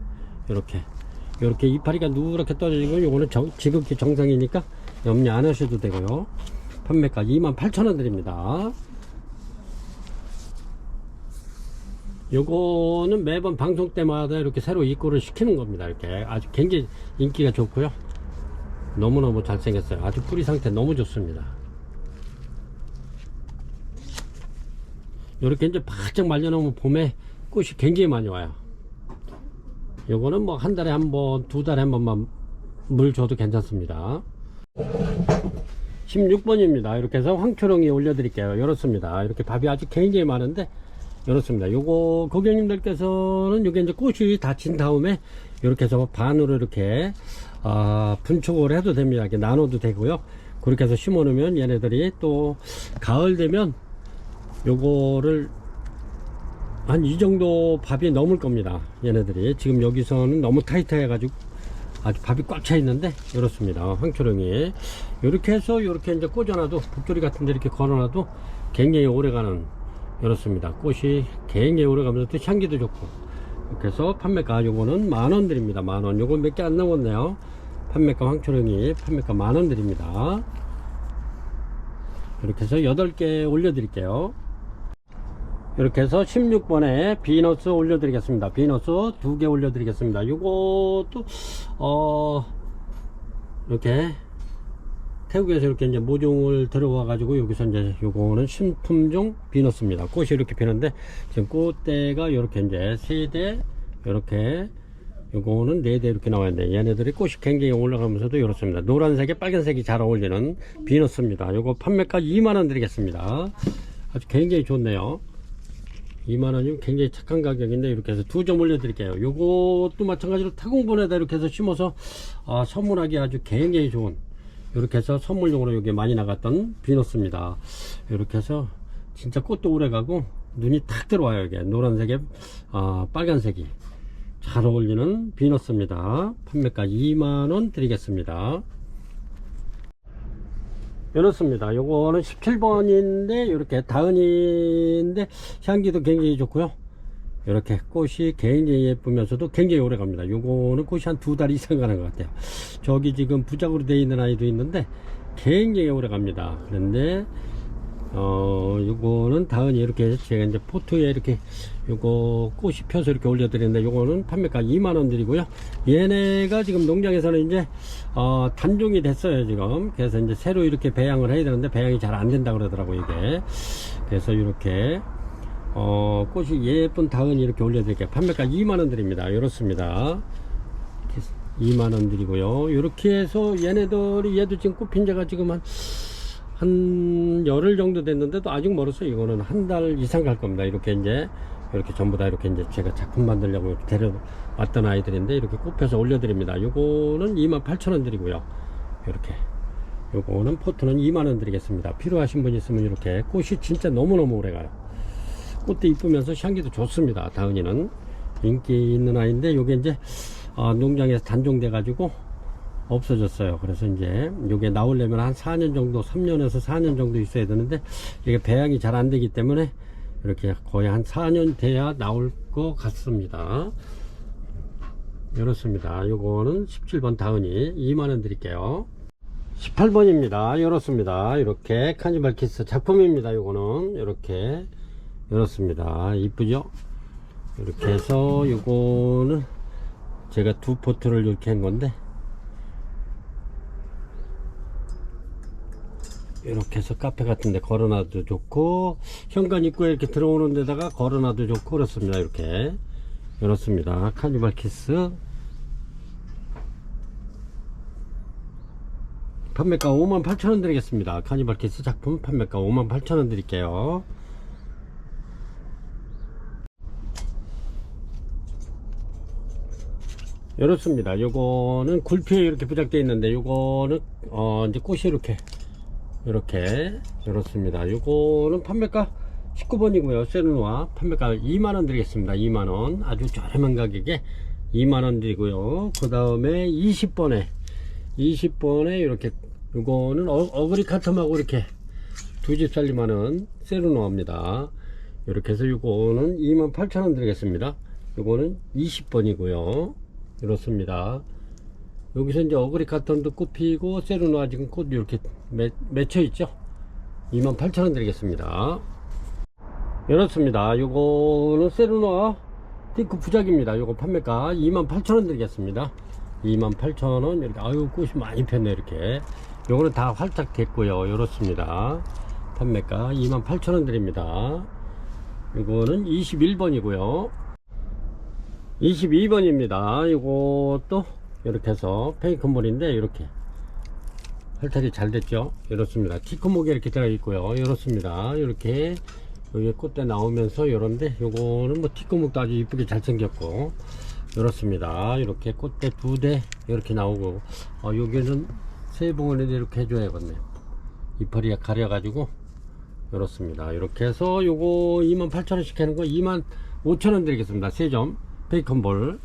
이렇게 이파리가 누렇게 떨어지는 건 요거는 지극히 정상이니까 염려 안 하셔도 되고요. 판매가 28,000원 드립니다. 요거는 매번 방송 때마다 이렇게 새로 입고를 시키는 겁니다. 이렇게 아주 굉장히 인기가 좋고요. 너무너무 잘생겼어요. 아주 뿌리 상태 너무 좋습니다. 이렇게 이제 바짝 말려놓으면 봄에 꽃이 굉장히 많이 와요. 요거는 뭐 한 달에 한 번, 두 달에 한 번만 물 줘도 괜찮습니다. 16번입니다. 이렇게 해서 황초롱이 올려드릴게요. 이렇습니다. 이렇게 밥이 아주 굉장히 많은데 이렇습니다. 요거 고객님들께서는 요게 이제 꽃이 닫힌 다음에 이렇게 해서 반으로 이렇게 분촉을 해도 됩니다. 이렇게 나눠도 되고요. 그렇게 해서 심어 놓으면 얘네들이 또 가을 되면 요거를 한 이 정도 밥이 넘을 겁니다. 얘네들이 지금 여기서는 너무 타이트해 가지고 아주 밥이 꽉 차 있는데 이렇습니다. 황초롱이 이렇게 해서 이렇게 이제 꽂아놔도 북조리 같은 데 이렇게 걸어놔도 굉장히 오래가는 이렇습니다. 꽃이 굉장히 오래가면서 또 향기도 좋고. 이렇게 해서 판매가 요거는 만원 드립니다. 만원. 요건 몇 개 안 나왔네요. 판매가 황초롱이 판매가 만원 드립니다. 이렇게 해서 8개 올려드릴게요. 이렇게 해서 16번에 비너스 올려드리겠습니다. 비너스 2개 올려드리겠습니다. 요것도 이렇게 태국에서 이렇게 이제 모종을 들어와 가지고 여기서 이제 요거는 신품종 비너스입니다. 꽃이 이렇게 피는데 지금 꽃대가 이렇게 이제 3대 이렇게 요거는 4대 이렇게 나와있는데 얘네들이 꽃이 굉장히 올라가면서도 이렇습니다. 노란색에 빨간색이 잘 어울리는 비너스입니다. 요거 판매가 2만원 드리겠습니다. 아주 굉장히 좋네요. 2만원이면 굉장히 착한 가격인데 이렇게 해서 2점 올려드릴게요. 요것도 마찬가지로 타공본에다 이렇게 해서 심어서 선물하기 아주 굉장히 좋은 이렇게 해서 선물용으로 여기 많이 나갔던 비너스입니다. 이렇게 해서 진짜 꽃도 오래가고 눈이 탁 들어와요. 이게 노란색에 빨간색이 잘 어울리는 비너스입니다. 판매가 2만원 드리겠습니다. 이렇습니다. 요거는 17번인데 이렇게 다은이인데 향기도 굉장히 좋고요. 이렇게 꽃이 굉장히 예쁘면서도 굉장히 오래 갑니다. 요거는 꽃이 한 2달 이상 가는 것 같아요. 저기 지금 부작으로 되어 있는 아이도 있는데 굉장히 오래 갑니다. 그런데 요거는 다은이 이렇게 제가 이제 포트에 이렇게 요거 꽃이 펴서 이렇게 올려드리는데 요거는 판매가 2만원 드리고요. 얘네가 지금 농장에서는 이제 단종이 됐어요 지금. 그래서 이제 새로 이렇게 배양을 해야 되는데 배양이 잘 안 된다 그러더라고 이게. 그래서 이렇게 꽃이 예쁜 다은이 이렇게 올려드릴게요. 판매가 2만원 드립니다. 이렇습니다. 2만원 드리고요. 이렇게 해서 얘도 지금 꽃핀 지가 지금 한 열흘 정도 됐는데도 아직 멀었어요. 이거는 한 달 이상 갈 겁니다. 이렇게 이제 이렇게 전부 다 이렇게 이제 제가 작품 만들려고 데려왔던 아이들인데 이렇게 꽃펴서 올려드립니다. 요거는 28,000원 드리고요. 이렇게 요거는 포트는 2만원 드리겠습니다. 필요하신 분 있으면 이렇게 꽃이 진짜 너무너무 오래가요. 꽃도 이쁘면서 향기도 좋습니다. 다은이는 인기 있는 아이인데 요게 이제 농장에서 단종돼 가지고 없어졌어요. 그래서 이제 요게 나오려면 한 4년 정도 3년에서 4년 정도 있어야 되는데 이게 배양이 잘 안 되기 때문에 이렇게 거의 한 4년 돼야 나올 것 같습니다. 이렇습니다. 요거는 17번 다은이 2만원 드릴게요. 18번입니다. 이렇습니다. 이렇게 카니발 키스 작품입니다. 요거는 이렇게 이렇습니다. 이쁘죠? 이렇게 해서 요거는 제가 2포트를 이렇게 한 건데 이렇게 해서 카페 같은 데 걸어놔도 좋고 현관 입구에 이렇게 들어오는 데다가 걸어놔도 좋고 그렇습니다. 이렇게 이렇습니다. 카니발 키스 판매가 58,000원 드리겠습니다. 카니발 키스 작품 판매가 58,000원 드릴게요. 이렇습니다. 요거는 굴피에 이렇게 부착되어 있는데, 요거는 이제 꽃이 이렇게 이렇습니다. 요거는 판매가 19번이고요 세르노아 판매가 2만원 드리겠습니다. 2만원 아주 저렴한 가격에 2만원 드리고요. 그 다음에 20번에 이렇게 요거는 어그리 카텀하고 이렇게 두 집 살림하는 세르노아입니다. 이렇게 해서 요거는 28,000원 드리겠습니다. 요거는 20번이고요 이렇습니다. 여기서 이제 어그리 카톤도 꽃 피고 세르노아 지금 꽃 이렇게 맺혀 있죠. 28,000원 드리겠습니다. 이렇습니다. 요거는 세르노아 핑크 부작입니다. 요거 판매가 28,000원 드리겠습니다. 28,000원 이렇게. 아유 꽃이 많이 폈네 이렇게. 요거는 다 활짝 됐고요 이렇습니다. 판매가 28,000원 드립니다. 요거는 21번이고요 22번입니다 요것도 이렇게 해서 페이커몰인데 이렇게 활착이 잘 됐죠. 이렇습니다. 티크목에 이렇게 들어 있고요 이렇습니다. 이렇게 여기 꽃대 나오면서 이런데 요거는 뭐 티크목도 아주 이쁘게 잘 생겼고 이렇습니다. 이렇게 꽃대 2대 이렇게 나오고 여기는 세 봉을 이렇게 해줘야겠네요. 이파리가 가려 가지고 이렇습니다. 이렇게 해서 요거 28,000원씩 하는 거 25,000원 드리겠습니다. 3점 페이컨볼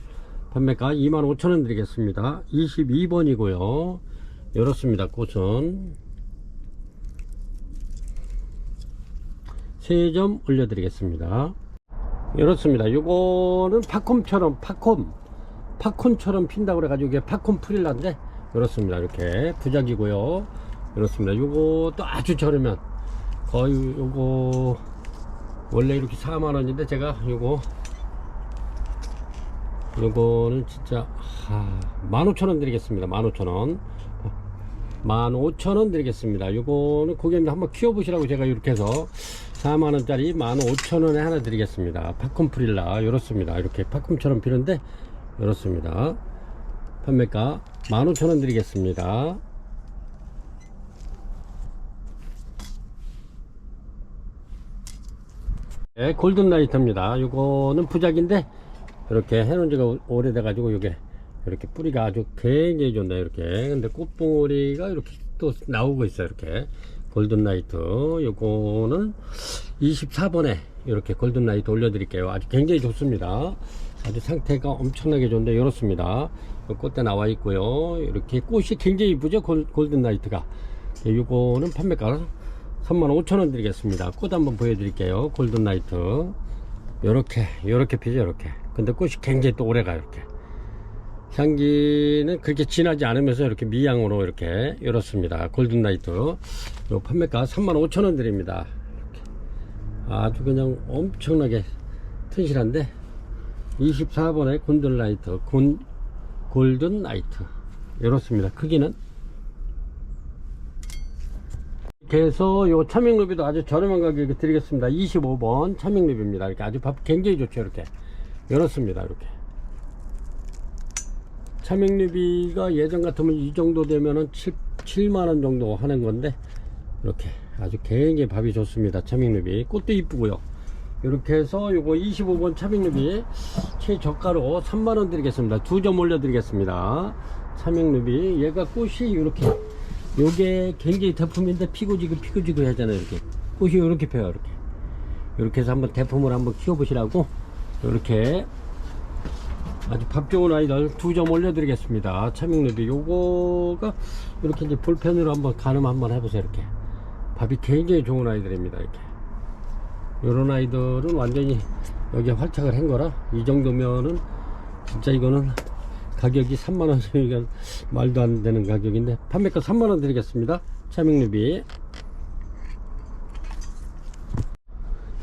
판매가 25,000원 드리겠습니다. 22번이고요 이렇습니다. 꽃은 3점 올려드리겠습니다. 이렇습니다. 요거는 팝콘처럼 핀다고 그래가지고 이게 팝콘 프릴라인데 이렇습니다. 이렇게 부작이고요 이렇습니다. 요것도 아주 저렴한 거의 요거 원래 이렇게 4만원인데 제가 요거는 진짜 15,000원 드리겠습니다. 15,000원 15,000원 드리겠습니다. 요거는 고객님 한번 키워보시라고 제가 이렇게 해서 4만원짜리 15,000원에 하나 드리겠습니다. 팝콘 프릴라 이렇습니다. 이렇게 팝콘처럼 피는데 이렇습니다. 판매가 15,000원 드리겠습니다. 네, 골든 라이트입니다. 이거는 부작인데 이렇게 해놓은 지가 오래돼 가지고 이게 이렇게 뿌리가 아주 굉장히 좋네 이렇게. 근데 꽃봉오리가 이렇게 또 나오고 있어요. 이렇게 골든 라이트 요거는 24번에 이렇게 골든 라이트 올려드릴게요. 아주 굉장히 좋습니다. 아주 상태가 엄청나게 좋은데 이렇습니다. 꽃대 나와 있고요. 이렇게 꽃이 굉장히 이쁘죠. 골든 라이트가. 요거는 판매가 35,000원 드리겠습니다. 꽃 한번 보여드릴게요. 골든 라이트 요렇게 피죠. 이렇게. 근데 꽃이 굉장히 또 오래가요. 이렇게 향기는 그렇게 진하지 않으면서 이렇게 미향으로 이렇게 이렇습니다. 골든 라이트 요 판매가 35,000원 드립니다. 이렇게. 아주 그냥 엄청나게 튼실한데 24번에 골든 라이트 골든 라이트 이렇습니다. 크기는 이렇게 해서 요 차밍루비도 아주 저렴한 가격에 드리겠습니다. 25번 차밍루비입니다. 이렇게 아주 밥 굉장히 좋죠. 이렇게 이렇습니다. 이렇게 차밍루비가 예전 같으면 이 정도 되면은 7만원 정도 하는 건데 이렇게 아주 굉장히 밥이 좋습니다. 차밍루비 꽃도 이쁘고요. 이렇게 해서 요거 25번 차밍루비 최저가로 3만원 드리겠습니다. 2점 올려 드리겠습니다. 차밍루비 얘가 꽃이 이렇게 요게 굉장히 대품인데 피고지고 하잖아요. 이렇게 꽃이 이렇게 펴요. 이렇게 해서 한번 대품을 한번 키워보시라고 이렇게 아주 밥 좋은 아이들 2점 올려드리겠습니다. 차밍루비 요거가 이렇게 이제 볼펜으로 한번 가늠 한번 해보세요. 이렇게 밥이 굉장히 좋은 아이들입니다. 이렇게 요런 아이들은 완전히 여기에 활착을 한 거라 이 정도면은 진짜 이거는 가격이 3만원 말도 안 되는 가격인데 판매가 3만원 드리겠습니다. 차밍루비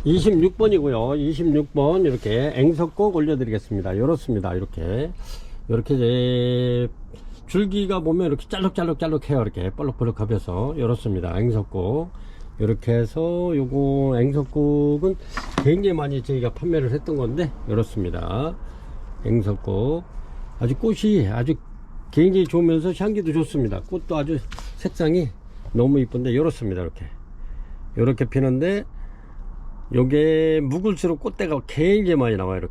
26번이고요 26번 이렇게 앵석곡 올려드리겠습니다. 이렇습니다. 이렇게 이제 줄기가 보면 이렇게 짤룩 해요. 이렇게 볼록볼록하면서 이렇습니다. 앵석곡 이렇게 해서 요거 앵석곡은 굉장히 많이 저희가 판매를 했던 건데 이렇습니다. 앵석곡 아주 꽃이 아주 굉장히 좋으면서 향기도 좋습니다. 꽃도 아주 색상이 너무 이쁜데 이렇습니다. 이렇게 피는데 요게 묵을수록 꽃대가 굉장히 많이 나와요.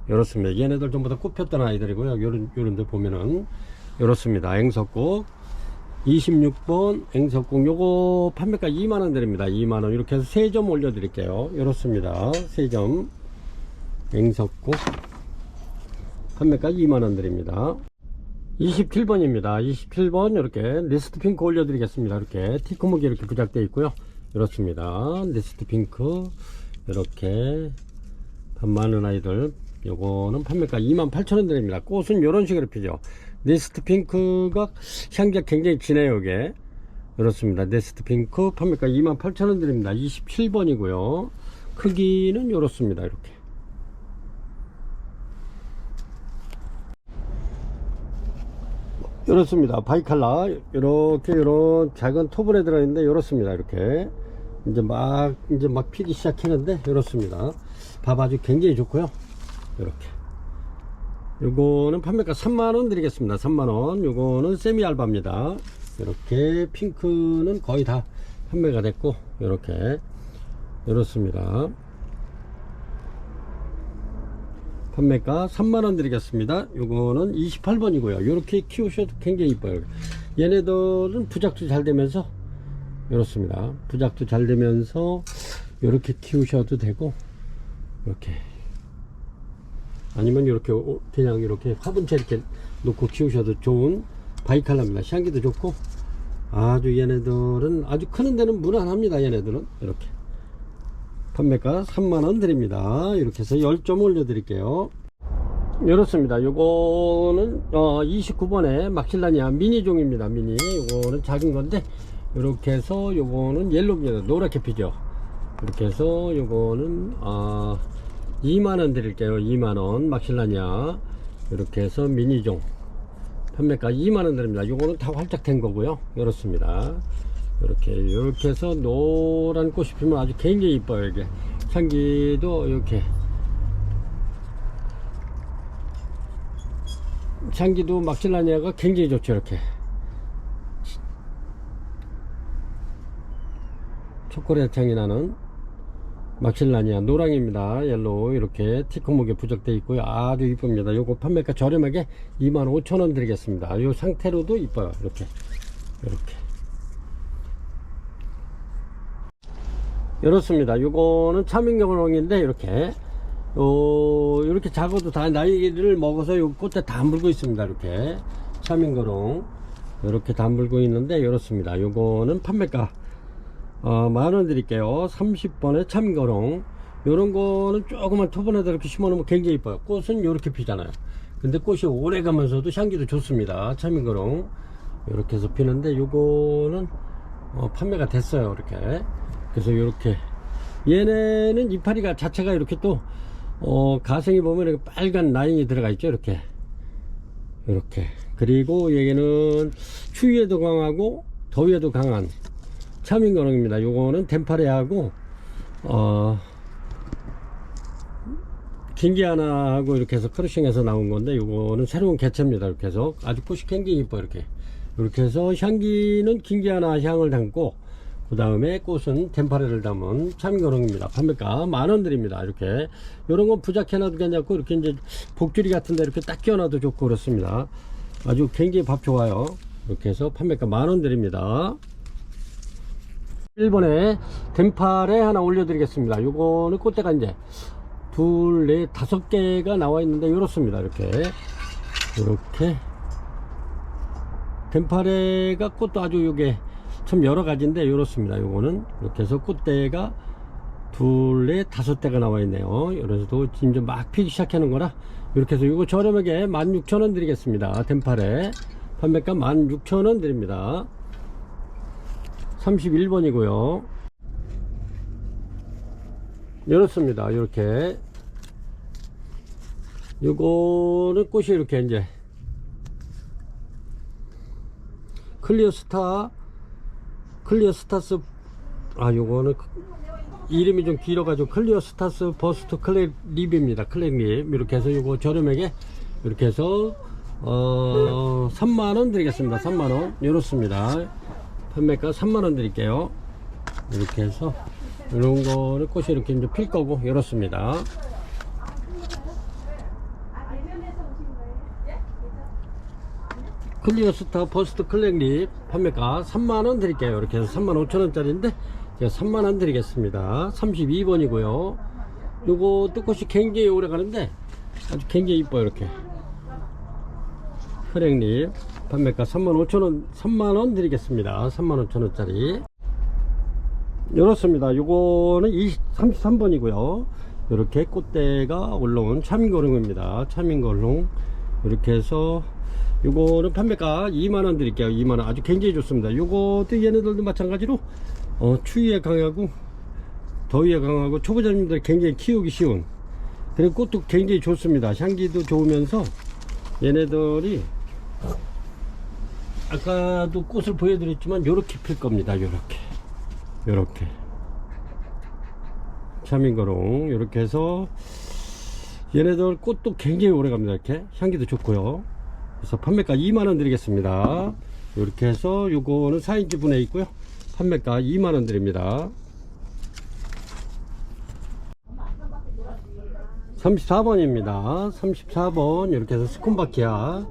이렇습니다. 얘네들 전부 다 꽃 폈던 아이들이고요. 요런 데 보면은 이렇습니다. 앵석곡 26번 앵석곡, 요거 판매가 2만원 드립니다. 2만원. 이렇게 해서 3점 올려 드릴게요. 이렇습니다. 3점 앵석곡 판매가 2만원 드립니다. 27번입니다. 27번 이렇게 리스트 핑크 올려 드리겠습니다. 이렇게 티코목이 이렇게 부착되어 있고요. 이렇습니다. 리스트 핑크 이렇게 밥 많은 아이들, 요거는 판매가 28,000원 드립니다. 꽃은 이런 식으로 피죠. 리스트 핑크가 향기가 굉장히 진해요. 이게 이렇습니다. 리스트 핑크 판매가 28,000원 드립니다. 27번이고요 크기는 이렇습니다. 이렇게 이렇습니다. 바이칼라 이렇게 이런 작은 토분에 들어있는데 이렇습니다. 이렇게 이제 막 피기 시작했는데 이렇습니다. 밥 아주 굉장히 좋고요. 이렇게 요거는 판매가 3만원 드리겠습니다. 3만원. 요거는 세미 알바입니다. 이렇게 핑크는 거의 다 판매가 됐고 이렇게 이렇습니다. 판매가 3만원 드리겠습니다. 요거는 28번이고요 요렇게 키우셔도 굉장히 이뻐요. 얘네들은 부작도 잘 되면서 이렇습니다. 부작도 잘 되면서 요렇게 키우셔도 되고, 이렇게 아니면 이렇게 그냥 이렇게 화분째 이렇게 놓고 키우셔도 좋은 바이칼라입니다. 향기도 좋고 아주 얘네들은 아주 크는 데는 무난합니다. 얘네들은 이렇게 판매가 3만원 드립니다. 이렇게 해서 10점 올려 드릴게요. 이렇습니다. 요거는 29번에 막실라니아 미니종입니다. 미니. 요거는 작은 건데 이렇게 해서 요거는 옐로우입니다. 노랗게 피죠. 이렇게 해서 요거는 2만원 드릴게요. 2만원 막실라니아. 이렇게 해서 미니종 판매가 2만원 드립니다. 요거는 다 활짝 된 거고요. 이렇습니다. 이렇게 해서 노란 꽃이 피면 아주 굉장히 이뻐요. 이게 향기도 이렇게 향기도 막실라니아가 굉장히 좋죠. 이렇게 초콜릿 향이 나는 막실라니아 노랑입니다. 옐로우 이렇게 티코목에 부적되어 있고요. 아주 이쁩니다. 요거 판매가 저렴하게 25,000원 드리겠습니다. 요 상태로도 이뻐요. 이렇게 이렇습니다. 요거는 차밍경롱인데 이렇게 작아도 다 나이를 먹어서 요 꽃에 다 물고 있습니다. 이렇게 차밍거롱 이렇게 다 물고 있는데 이렇습니다. 요거는 판매가 만원 드릴게요. 30번에 참거롱 요런 거는 조그만 토분에다 이렇게 심어 놓으면 굉장히 이뻐요. 꽃은 요렇게 피잖아요. 근데 꽃이 오래 가면서도 향기도 좋습니다. 참거롱 이렇게 해서 피는데 요거는 판매가 됐어요. 이렇게 그래서 이렇게 얘네는 이파리가 자체가 이렇게 또 가생이 보면 이렇게 빨간 라인이 들어가 있죠. 이렇게 그리고 얘는 추위에도 강하고 더위에도 강한 차밍거롱입니다. 요거는 덴파레하고 긴기아나하고 이렇게 해서 크루싱해서 나온 건데 요거는 새로운 개체입니다. 이렇게 해서 아주 꽃이 굉장히 이뻐. 이렇게 해서 향기는 긴기아나 향을 담고 그 다음에 꽃은 덴파레를 담은 차밍거롱입니다. 판매가 만원 드립니다. 이렇게 요런 건 부작해놔도 괜찮고 이렇게 이제 복주리 같은데 이렇게 딱 끼워놔도 좋고 그렇습니다. 아주 굉장히 밥 좋아요. 이렇게 해서 판매가 만원 드립니다. 1번에 덴파레 하나 올려드리겠습니다. 요거는 꽃대가 이제 2, 4, 5개가 나와 있는데 이렇습니다. 이렇게 덴파레가 꽃도 아주 요게 참 여러 가지인데 이렇습니다. 요거는 이렇게 해서 꽃대가 2, 4, 5대가 나와 있네요. 이래서도 이제 막 피기 시작하는 거라 이렇게 해서 요거 저렴하게 16,000원 드리겠습니다. 덴파레 판매가 16,000원 드립니다. 31번이고요 이렇습니다. 이렇게 요거는 꽃이 이렇게 이제 클리어스타스 요거는 이름이 좀 길어가지고 클리어스타스 버스트 클랩립입니다. 클랩립 이렇게 해서 요거 저렴하게 이렇게 해서 3만원 드리겠습니다. 3만원 이렇습니다. 판매가 3만원 드릴게요. 이렇게 해서 이런 거는 꽃이 이렇게 이제 필 거고 이렇습니다. 클리어스타 버스트 클렉립 판매가 3만원 드릴게요. 이렇게 해서 35,000원짜리인데 제가 3만원 드리겠습니다. 32번이고요 요거 뜯꽃이 굉장히 오래 가는데 아주 굉장히 이뻐요. 이렇게 클렉립 판매가 35,000원 3만원 드리겠습니다. 35,000원짜리 이렇습니다. 요거는 33번이고요 이렇게 꽃대가 올라온 차민거롱입니다. 차민거롱 이렇게 해서 요거는 판매가 2만원 드릴게요. 2만원 아주 굉장히 좋습니다. 요것도 얘네들도 마찬가지로 추위에 강하고 더위에 강하고 초보자님들 굉장히 키우기 쉬운, 그리고 꽃도 굉장히 좋습니다. 향기도 좋으면서 얘네들이 아까도 꽃을 보여드렸지만 요렇게 필 겁니다. 요렇게 차민거롱 요렇게 해서 얘네들 꽃도 굉장히 오래 갑니다. 이렇게 향기도 좋고요. 그래서 판매가 2만원 드리겠습니다. 이렇게 해서 요거는 4인치 분해 있고요 판매가 2만원 드립니다. 34번입니다 34번 이렇게 해서 스콘바키아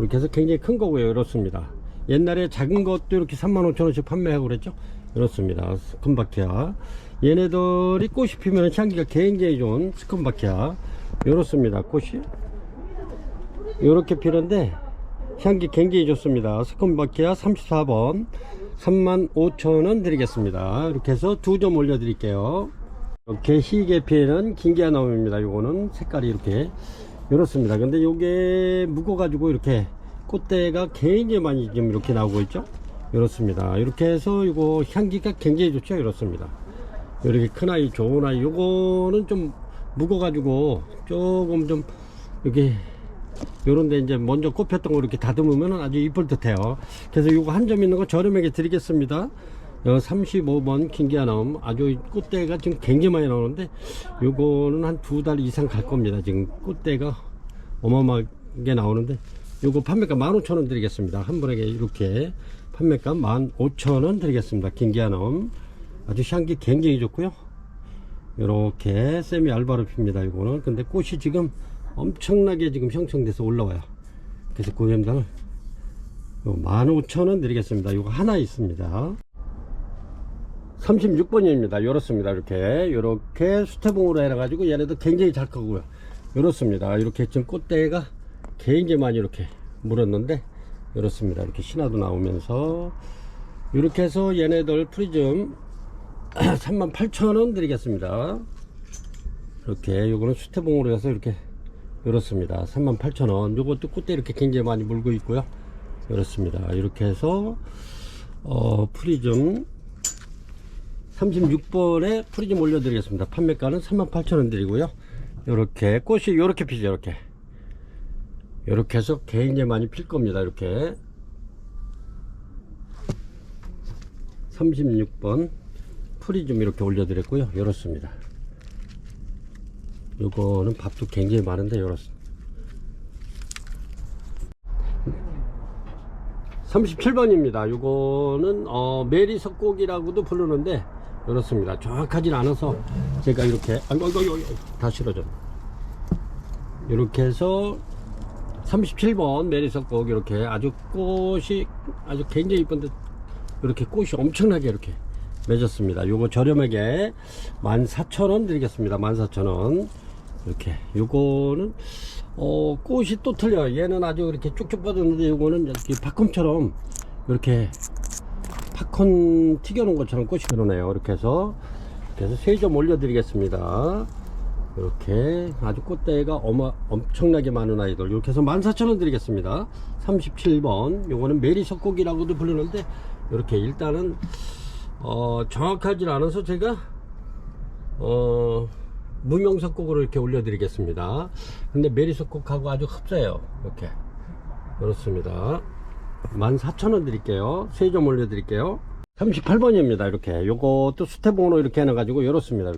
이렇게 해서 굉장히 큰 거고요. 이렇습니다. 옛날에 작은 것도 이렇게 35,000원씩 판매하고 그랬죠. 이렇습니다. 스콘바키아 얘네들이 꽃이 피면 향기가 굉장히 좋은 스콘바키아 이렇습니다. 꽃이 이렇게 피는데 향기 굉장히 좋습니다. 스콘바키아 34번 35,000원 드리겠습니다. 이렇게 해서 2점 올려 드릴게요. 이렇게 희게 피는 긴기아나움입니다. 요거는 색깔이 이렇게 이렇습니다. 근데 요게 묵어 가지고 이렇게 꽃대가 굉장히 많이 지금 이렇게 나오고 있죠. 이렇습니다. 이렇게 해서 이거 향기가 굉장히 좋죠. 이렇습니다. 이렇게 큰 아이 좋은 아이 요거는 좀 묵어 가지고 조금 좀 이렇게 요런데 이제 먼저 꼽혔던 거 이렇게 다듬으면 아주 이쁠 듯 해요. 그래서 요거 한 점 있는 거 저렴하게 드리겠습니다. 35번 긴기아나움 아주 꽃대가 지금 굉장히 많이 나오는데 요거는 한 2달 이상 갈 겁니다. 지금 꽃대가 어마어마하게 나오는데 요거 판매가 15,000원 드리겠습니다. 한 분에게 이렇게 판매가 15,000원 드리겠습니다. 긴기아나움 아주 향기 굉장히 좋고요. 요렇게 세미 알바르피입니다. 이거는 근데 꽃이 지금 엄청나게 지금 형성돼서 올라와요. 그래서 고객님들 15,000원 드리겠습니다. 이거 하나 있습니다. 36번입니다. 이렇습니다. 이렇게 수태봉으로 해가지고 얘네도 굉장히 잘 크고요. 이렇습니다. 이렇게 지금 꽃대가 굉장히 많이 이렇게 물었는데 이렇습니다. 이렇게 신화도 나오면서 이렇게 해서 얘네들 프리즘 38,000원 드리겠습니다. 이렇게 요거는 수태봉으로 해서 이렇게 이렇습니다. 38,000원. 요것도 꽃대 이렇게 굉장히 많이 물고 있고요. 이렇습니다. 이렇게 해서 프리즘 36번에 프리즘 올려드리겠습니다. 판매가는 38,000원 드리고요. 이렇게 꽃이 이렇게 피죠. 이렇게 해서 굉장히 많이 필 겁니다. 이렇게 36번 프리즘 이렇게 올려드렸고요. 이렇습니다. 요거는 밥도 굉장히 많은데 이렇습니다. 37번입니다. 요거는 메리 석곡이라고도 부르는데 이렇습니다. 정확하진 않아서 제가 이렇게 아이고 다 실어져. 이렇게 해서 37번 메리 석곡 이렇게 아주 꽃이 아주 굉장히 이쁜데 이렇게 꽃이 엄청나게 이렇게 맺었습니다. 요거 저렴하게 14,000원 드리겠습니다. 14,000원. 이렇게 요거는 꽃이 또 틀려요. 얘는 아주 이렇게 쭉쭉 뻗었는데 요거는 이렇게 팝콘처럼 이렇게 팝콘 튀겨놓은 것처럼 꽃이 그러네요. 이렇게 해서 3점 올려드리겠습니다. 이렇게 아주 꽃대가 엄청나게 많은 아이들 이렇게 해서 14,000원 드리겠습니다. 37번 요거는 메리 석곡이라고도 부르는데 이렇게 일단은 정확하지 않아서 제가 무명석곡으로 이렇게 올려드리겠습니다. 근데 메리석곡하고 아주 흡사해요. 이렇게 그렇습니다. 14,000원 드릴게요. 3점 올려드릴게요. 38번입니다. 이렇게 요것도 수태봉으로 이렇게 해놔가지고 이렇습니다.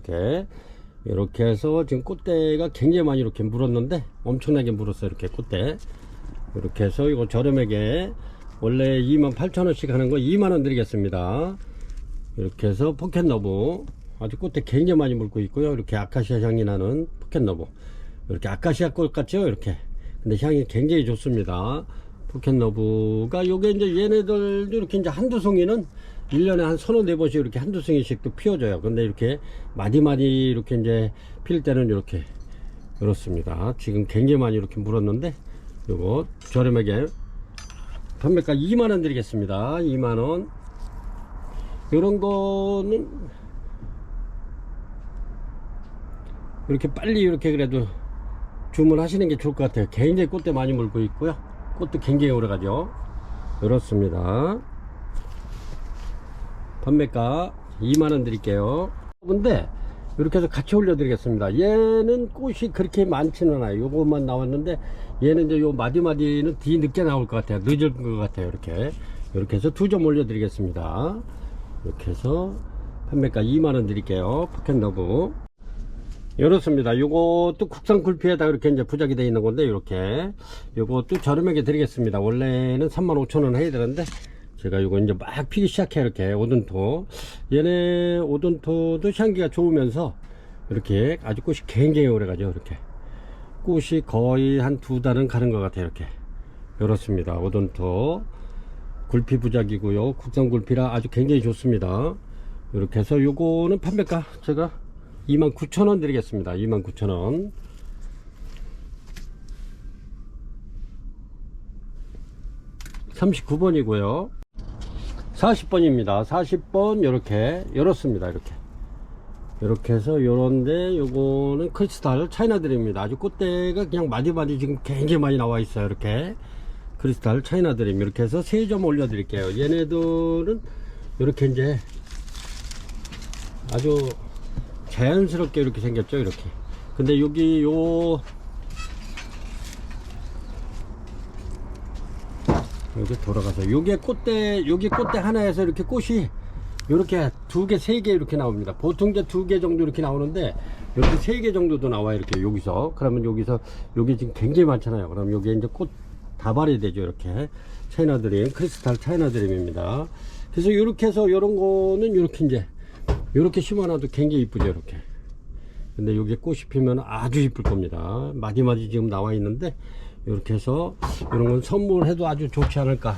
이렇게 해서 지금 꽃대가 굉장히 많이 이렇게 물었는데 엄청나게 물었어요. 이렇게 꽃대 이렇게 해서 이거 저렴하게 원래 28,000원씩 하는 거 2만원 드리겠습니다. 이렇게 해서 포켓러브 아주 꽃대 굉장히 많이 물고 있고요. 이렇게 아카시아 향이 나는 포켓러브 이렇게 아카시아 꽃 같죠. 이렇게 근데 향이 굉장히 좋습니다. 포켓러브가 요게 이제 얘네들도 이렇게 이제 한두 송이는 1년에 한 서너 네 번씩 이렇게 한두 송이씩 또 피워줘요. 근데 이렇게 마디마디 이렇게 이제 필 때는 이렇게 이렇습니다. 지금 굉장히 많이 이렇게 물었는데 요거 저렴하게 판매가 2만원 드리겠습니다. 2만원. 요런 거는 이렇게 빨리 이렇게 그래도 주문하시는 게 좋을 것 같아요. 굉장히 꽃대 많이 물고 있고요. 꽃도 굉장히 오래가죠. 이렇습니다. 판매가 2만원 드릴게요. 근데 이렇게 해서 같이 올려드리겠습니다. 얘는 꽃이 그렇게 많지는 않아요. 요것만 나왔는데 얘는 이제 요 마디마디는 뒤 늦게 나올 것 같아요. 늦을 것 같아요. 이렇게 해서 2점 올려드리겠습니다. 이렇게 해서 판매가 2만원 드릴게요. 포켓러브. 이렇습니다. 요것도 국산 굴피에다 이렇게 이제 부착이 되어 있는 건데, 이렇게 요것도 저렴하게 드리겠습니다. 원래는 35,000원 해야 되는데 제가 요거 이제 막 피기 시작해. 이렇게 오돈토, 얘네 오돈토도 향기가 좋으면서 이렇게 아주 꽃이 굉장히 오래 가죠. 이렇게 꽃이 거의 한 2달은 가는 것 같아요. 이렇습니다. 오돈토 굴피 부작이고요. 국산 굴피라 아주 굉장히 좋습니다. 이렇게 해서 요거는 판매가 제가 29,000원 드리겠습니다. 29,000원. 39번이고요 40번입니다 40번 요렇게 열었습니다. 이렇게 해서 요런데 요거는 크리스탈 차이나 드림입니다. 아주 꽃대가 그냥 마디마디 지금 굉장히 많이 나와 있어요. 이렇게 크리스탈 차이나 드림. 이렇게 해서 3점 올려 드릴게요. 얘네들은 이렇게 이제 아주 자연스럽게 이렇게 생겼죠. 이렇게. 근데 여기 여기 돌아가서 요게 꽃대, 여기 꽃대 하나에서 이렇게 꽃이 요렇게 2개 3개 이렇게 나옵니다. 보통 이제 2개 정도 이렇게 나오는데 이렇게 3개 정도도 나와요. 이렇게 여기서. 그러면 여기서 여기 지금 굉장히 많잖아요. 그럼 여기에 이제 꽃 다발이 되죠. 이렇게 차이나 드림, 크리스탈 차이나 드림입니다. 그래서 이렇게 해서 요런 거는 이렇게 이제 이렇게 심어놔도 굉장히 이쁘죠. 이렇게. 근데 여기에 꽃이 피면 아주 이쁠 겁니다. 마디마디 지금 나와 있는데 이렇게 해서 이런 건 선물해도 아주 좋지 않을까.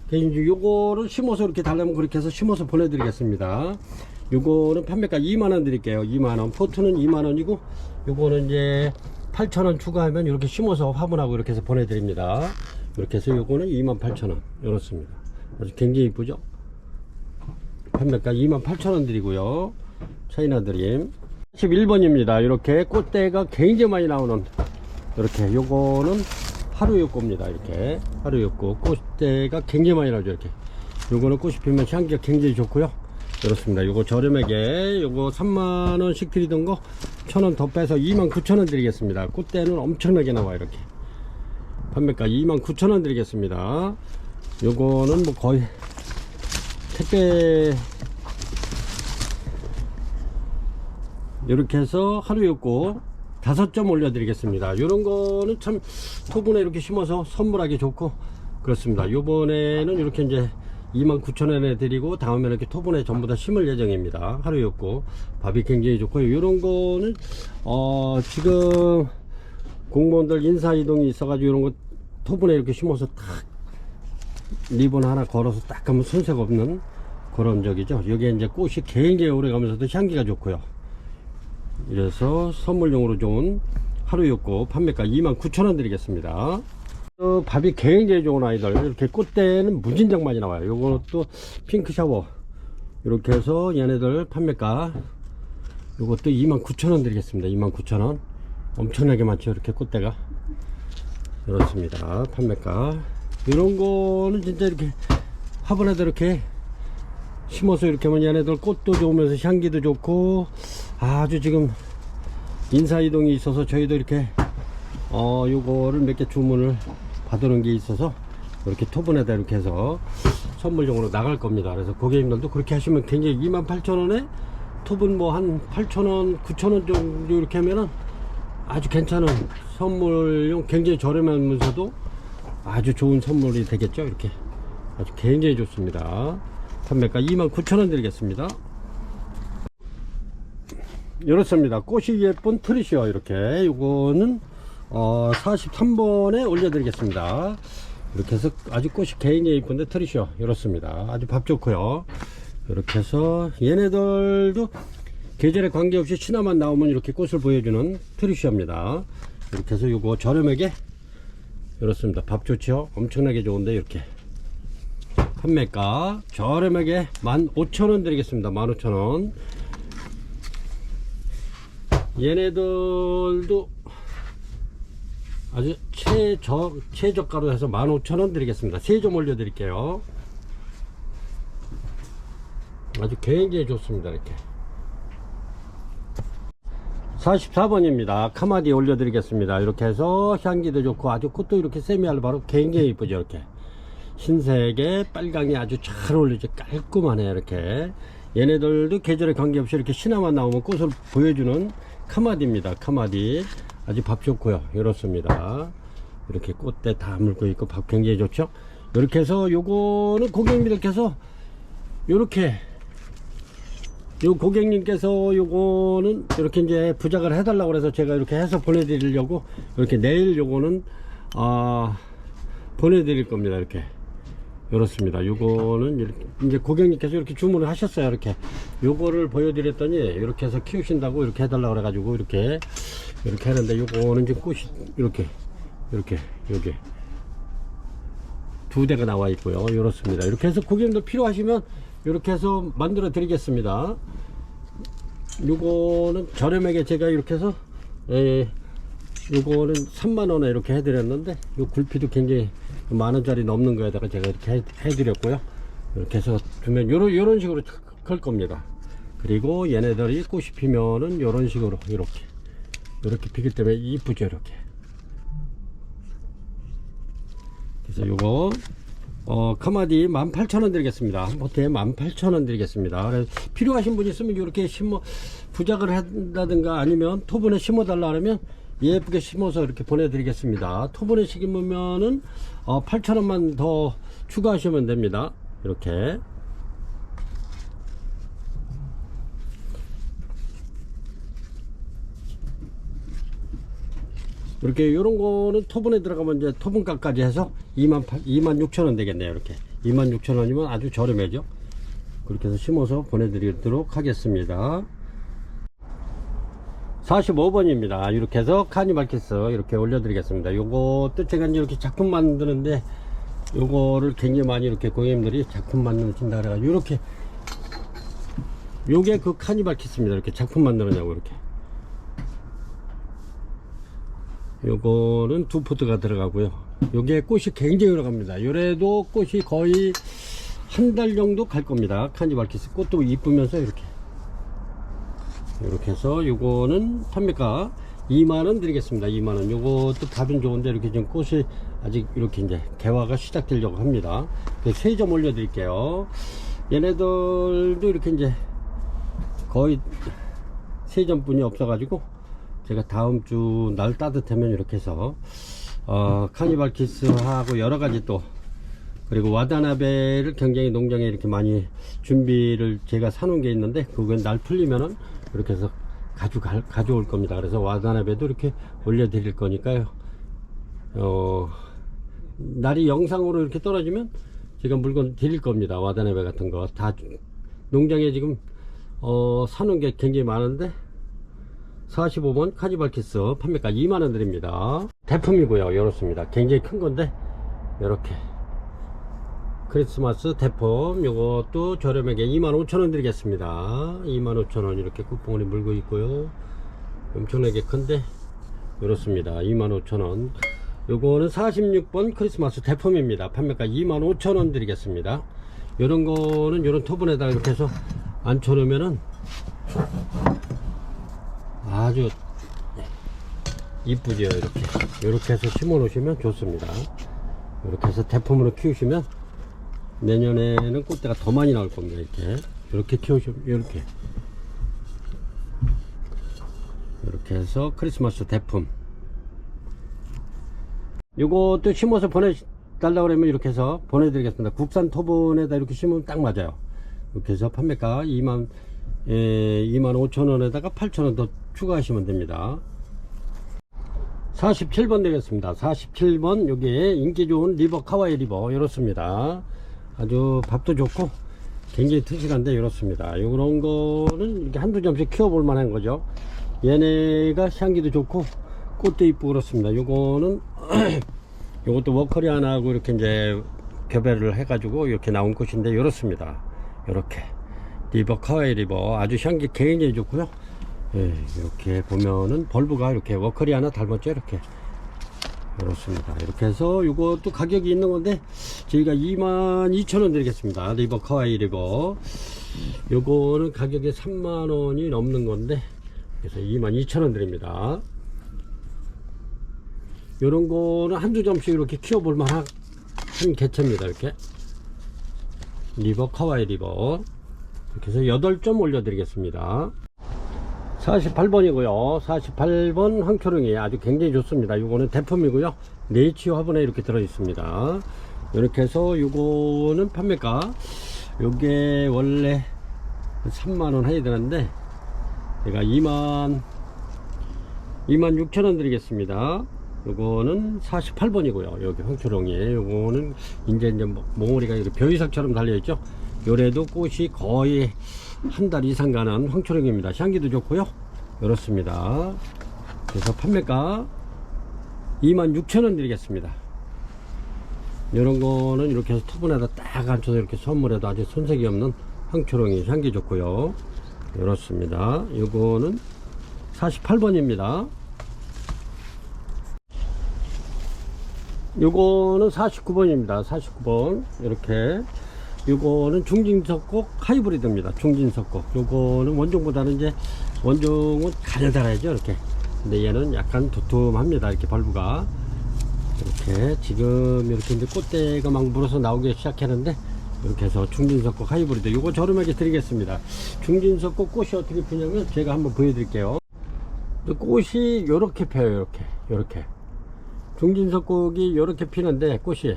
그래서 이제 요거를 심어서 이렇게 달라면 그렇게 해서 심어서 보내드리겠습니다. 요거는 판매가 2만원 드릴게요. 2만원. 포트는 2만원이고 요거는 이제 8,000원 추가하면 이렇게 심어서 화분하고 이렇게 해서 보내드립니다. 이렇게 해서 요거는 28,000원. 이렇습니다. 아주 굉장히 이쁘죠. 판매가 28,000원 드리고요. 차이나 드림 11번입니다. 이렇게 꽃대가 굉장히 많이 나오는 이렇게 요거는 하루요꼬입니다. 이렇게 하루요꼬 꽃대가 굉장히 많이 나오죠. 이렇게 요거는 꽃이 피면 향기가 굉장히 좋고요. 그렇습니다. 요거 저렴하게 요거 3만원씩 드리던 거 1,000원 더 빼서 29,000원 드리겠습니다. 꽃대는 엄청나게 나와요. 이렇게 판매가 29,000원 드리겠습니다. 요거는 뭐 거의 택배 이렇게 해서 하루요꼬 5점 올려드리겠습니다. 요런 거는 참 토분에 이렇게 심어서 선물하기 좋고 그렇습니다. 요번에는 이렇게 이제 29,000원에 드리고 다음에는 이렇게 토분에 전부 다 심을 예정입니다. 하루요꼬 밥이 굉장히 좋고요. 요런 거는 지금 공무원들 인사이동이 있어가지고 이런 거 토분에 이렇게 심어서 딱 리본 하나 걸어서 딱 하면 손색 없는 그런 적이죠. 여기에 이제 꽃이 굉장히 오래 가면서도 향기가 좋고요. 이래서 선물용으로 좋은 하루요꼬 판매가 29,000원 드리겠습니다. 밥이 굉장히 좋은 아이들 이렇게 꽃대는 무진장 많이 나와요. 요것도 핑크 샤워 이렇게 해서 얘네들 판매가 요것도 29,000원 드리겠습니다. 29,000원 엄청나게 많죠. 이렇게 꽃대가 그렇습니다. 판매가 이런 거는 진짜 이렇게 화분에다 이렇게 심어서 이렇게 하면 얘네들 꽃도 좋으면서 향기도 좋고 아주 지금 인사이동이 있어서 저희도 이렇게 요거를 몇 개 주문을 받으는 게 있어서 이렇게 토분에다 이렇게 해서 선물용으로 나갈 겁니다. 그래서 고객님들도 그렇게 하시면 굉장히 28,000원에 토분 뭐 한 8,000원 9,000원 정도 이렇게 하면은 아주 괜찮은 선물용 굉장히 저렴하면서도 아주 좋은 선물이 되겠죠. 이렇게 아주 굉장히 좋습니다. 판매가 29,000원 드리겠습니다. 이렇습니다. 꽃이 예쁜 트리시어 이렇게 요거는 43번에 올려드리겠습니다. 이렇게 해서 아주 꽃이 굉장히 이쁜데 트리쇼 이렇습니다. 아주 밥 좋고요. 이렇게 해서 얘네들도 계절에 관계없이 신화만 나오면 이렇게 꽃을 보여주는 트리쇼입니다. 이렇게 해서 요거 저렴하게 이렇습니다. 밥 좋죠? 엄청나게 좋은데 이렇게 판매가 저렴하게 15,000원 드리겠습니다. 15,000원. 얘네들도 아주 최저가로 해서 15,000원 드리겠습니다. 3점 올려 드릴게요. 아주 굉장히 좋습니다. 이렇게 44번입니다 카마디 올려 드리겠습니다. 이렇게 해서 향기도 좋고 아주 꽃도 이렇게 세미알바로 굉장히 이쁘죠. 이렇게 흰색에 빨강이 아주 잘 어울리죠. 깔끔하네요. 이렇게 얘네들도 계절에 관계없이 이렇게 신화만 나오면 꽃을 보여주는 카마디입니다. 카마디 아주 밥 좋고요. 이렇습니다. 이렇게 꽃대 다 물고 있고 밥 굉장히 좋죠. 이렇게 해서 요거는 고객님들께서 요렇게 요 고객님께서 요거는 이렇게 이제 부작을 해달라고 그래서 제가 이렇게 해서 보내드리려고 이렇게 내일 요거는 보내드릴 겁니다. 이렇게 이렇습니다. 요거는 이렇게 이제 고객님께서 이렇게 주문을 하셨어요. 이렇게 요거를 보여드렸더니 이렇게 해서 키우신다고 이렇게 해달라고 그래가지고 이렇게 하는데 요거는 지금 꽃이 이렇게 요게 2대가 나와 있고요. 이렇습니다. 이렇게 해서 고객님들 필요하시면 이렇게 해서 만들어 드리겠습니다. 요거는 저렴하게 제가 이렇게 해서 요거는 3만원에 이렇게 해드렸는데 요 굴피도 굉장히 만원짜리 넘는 거에다가 제가 이렇게 해드렸고요. 이렇게 해서 두면 요런 식으로 클 겁니다. 그리고 얘네들이 꽃이 피면은 요런 식으로 이렇게 피기 때문에 이쁘죠. 이렇게 그래서 요거 카마디 18,000원 드리겠습니다. 한 포트에 18,000원 드리겠습니다. 그래서 필요하신 분 있으면 이렇게 부작을 한다든가 아니면 토분에 심어 달라 하면 예쁘게 심어서 이렇게 보내드리겠습니다. 토분에 심으면은 8,000원만 더 추가하시면 됩니다. 이렇게 요런 거는 토분에 들어가면 이제 토분가까지 해서 26,000원 되겠네요. 이렇게 26,000원이면 아주 저렴해죠. 그렇게 해서 심어서 보내드리도록 하겠습니다. 45번입니다. 이렇게 해서 카니발키스 이렇게 올려드리겠습니다. 요것도 제가 이제 이렇게 작품 만드는데 요거를 굉장히 많이 이렇게 고객님들이 작품 만드신다 그래가지고 이렇게 요게 그 카니발키스입니다. 이렇게 작품 만드느냐고 이렇게 요거는 2포트가 들어가고요. 요게 꽃이 굉장히 들어갑니다. 요래도 꽃이 거의 한 달 정도 갈 겁니다. 카니발키스 꽃도 이쁘면서 이렇게 해서 요거는 판매가 2만원 드리겠습니다. 2만원. 요것도 밥은 좋은데 이렇게 지금 꽃이 아직 이렇게 이제 개화가 시작되려고 합니다. 3점 올려 드릴게요. 얘네들도 이렇게 이제 거의 3점 뿐이 없어 가지고 제가 다음 주 날 따뜻하면 이렇게 해서 카니발키스하고 여러가지 또 그리고 와다나베를 굉장히 농장에 이렇게 많이 준비를 제가 사놓은 게 있는데 그건 날 풀리면은 이렇게 해서 가져올 겁니다. 그래서 와다나베도 이렇게 올려 드릴 거니까요. 날이 영상으로 이렇게 떨어지면 제가 물건 드릴 겁니다. 와다나베 같은 거 다 농장에 지금 사놓은 게 굉장히 많은데 45번 카니발키스 판매가 2만원 드립니다. 대품이고요. 이렇습니다. 굉장히 큰 건데 이렇게 크리스마스 대품 요것도 저렴하게 25,000원 드리겠습니다. 25,000원 이렇게 끝봉오리 물고 있고요. 엄청나게 큰데 이렇습니다. 25,000원. 요거는 46번 크리스마스 대품입니다. 판매가 25,000원 드리겠습니다. 요런 거는 요런 토분에다가 이렇게 해서 앉혀놓으면은 아주 이쁘죠. 이렇게 해서 심어 놓으시면 좋습니다. 이렇게 해서 대품으로 키우시면 내년에는 꽃대가 더 많이 나올 겁니다. 이렇게 키우시면 이렇게 해서 크리스마스 대품 요것도 심어서 보내달라고 그러면 이렇게 해서 보내드리겠습니다. 국산 토분에다 이렇게 심으면 딱 맞아요. 이렇게 해서 판매가 25,000원에다가 8,000원 더 추가하시면 됩니다. 47번 되겠습니다. 47번 요게 인기 좋은 리버 카와이 리버 이렇습니다. 아주 밥도 좋고 굉장히 튼실한데 이렇습니다. 요런 거는 이렇게 한두 점씩 키워볼 만한 거죠. 얘네가 향기도 좋고 꽃도 이쁘고 그렇습니다. 요거는 요것도 워커리안하고 이렇게 이제 교배를 해가지고 이렇게 나온 꽃인데 이렇습니다. 이렇게 리버 카와이 리버 아주 향기 굉장히 좋고요. 예, 이렇게 보면은 벌브가 이렇게 워커리안하 닮았죠. 이렇게 그렇습니다. 이렇게 해서 이것도 가격이 있는 건데 저희가 22,000원 드리겠습니다. 리버 카와이 리버 요거는 가격이 3만원이 넘는 건데 그래서 22,000원 드립니다. 요런 거는 한두 점씩 이렇게 키워볼 만한 개체입니다. 이렇게 리버 카와이 리버 이렇게 해서 8점 올려 드리겠습니다. 48번이고요. 48번 황초롱이 아주 굉장히 좋습니다. 요거는 대품이고요. 네이치 화분에 이렇게 들어 있습니다. 이렇게 해서 요거는 판매가 요게 원래 3만원 해야 되는데 제가 26,000원 드리겠습니다. 요거는 48번이고요. 여기 황초롱이 요거는 이제 몽우리가 이렇게 벼이삭처럼 달려있죠. 요래도 꽃이 거의 한 달 이상 가는 황초롱입니다. 향기도 좋고요. 이렇습니다. 그래서 판매가 26,000원 드리겠습니다. 이런 거는 이렇게 해서 투분에다 딱 앉혀서 이렇게 선물해도 아주 손색이 없는 황초롱이 향기 좋고요. 이렇습니다. 이거는 48번입니다. 요거는 49번입니다. 49번 이렇게 요거는 중진석곡 하이브리드입니다. 중진석곡 요거는 원종보다는 이제 원종은 가늘달아야죠. 이렇게 근데 얘는 약간 두툼합니다. 이렇게 벌브가 이렇게 지금 이렇게 이제 꽃대가 막 물어서 나오기 시작했는데 이렇게 해서 중진석곡 하이브리드 요거 저렴하게 드리겠습니다. 중진석곡 꽃이 어떻게 피냐면 제가 한번 보여드릴게요. 꽃이 요렇게 펴요. 요렇게 중진석곡이 요렇게 피는데 꽃이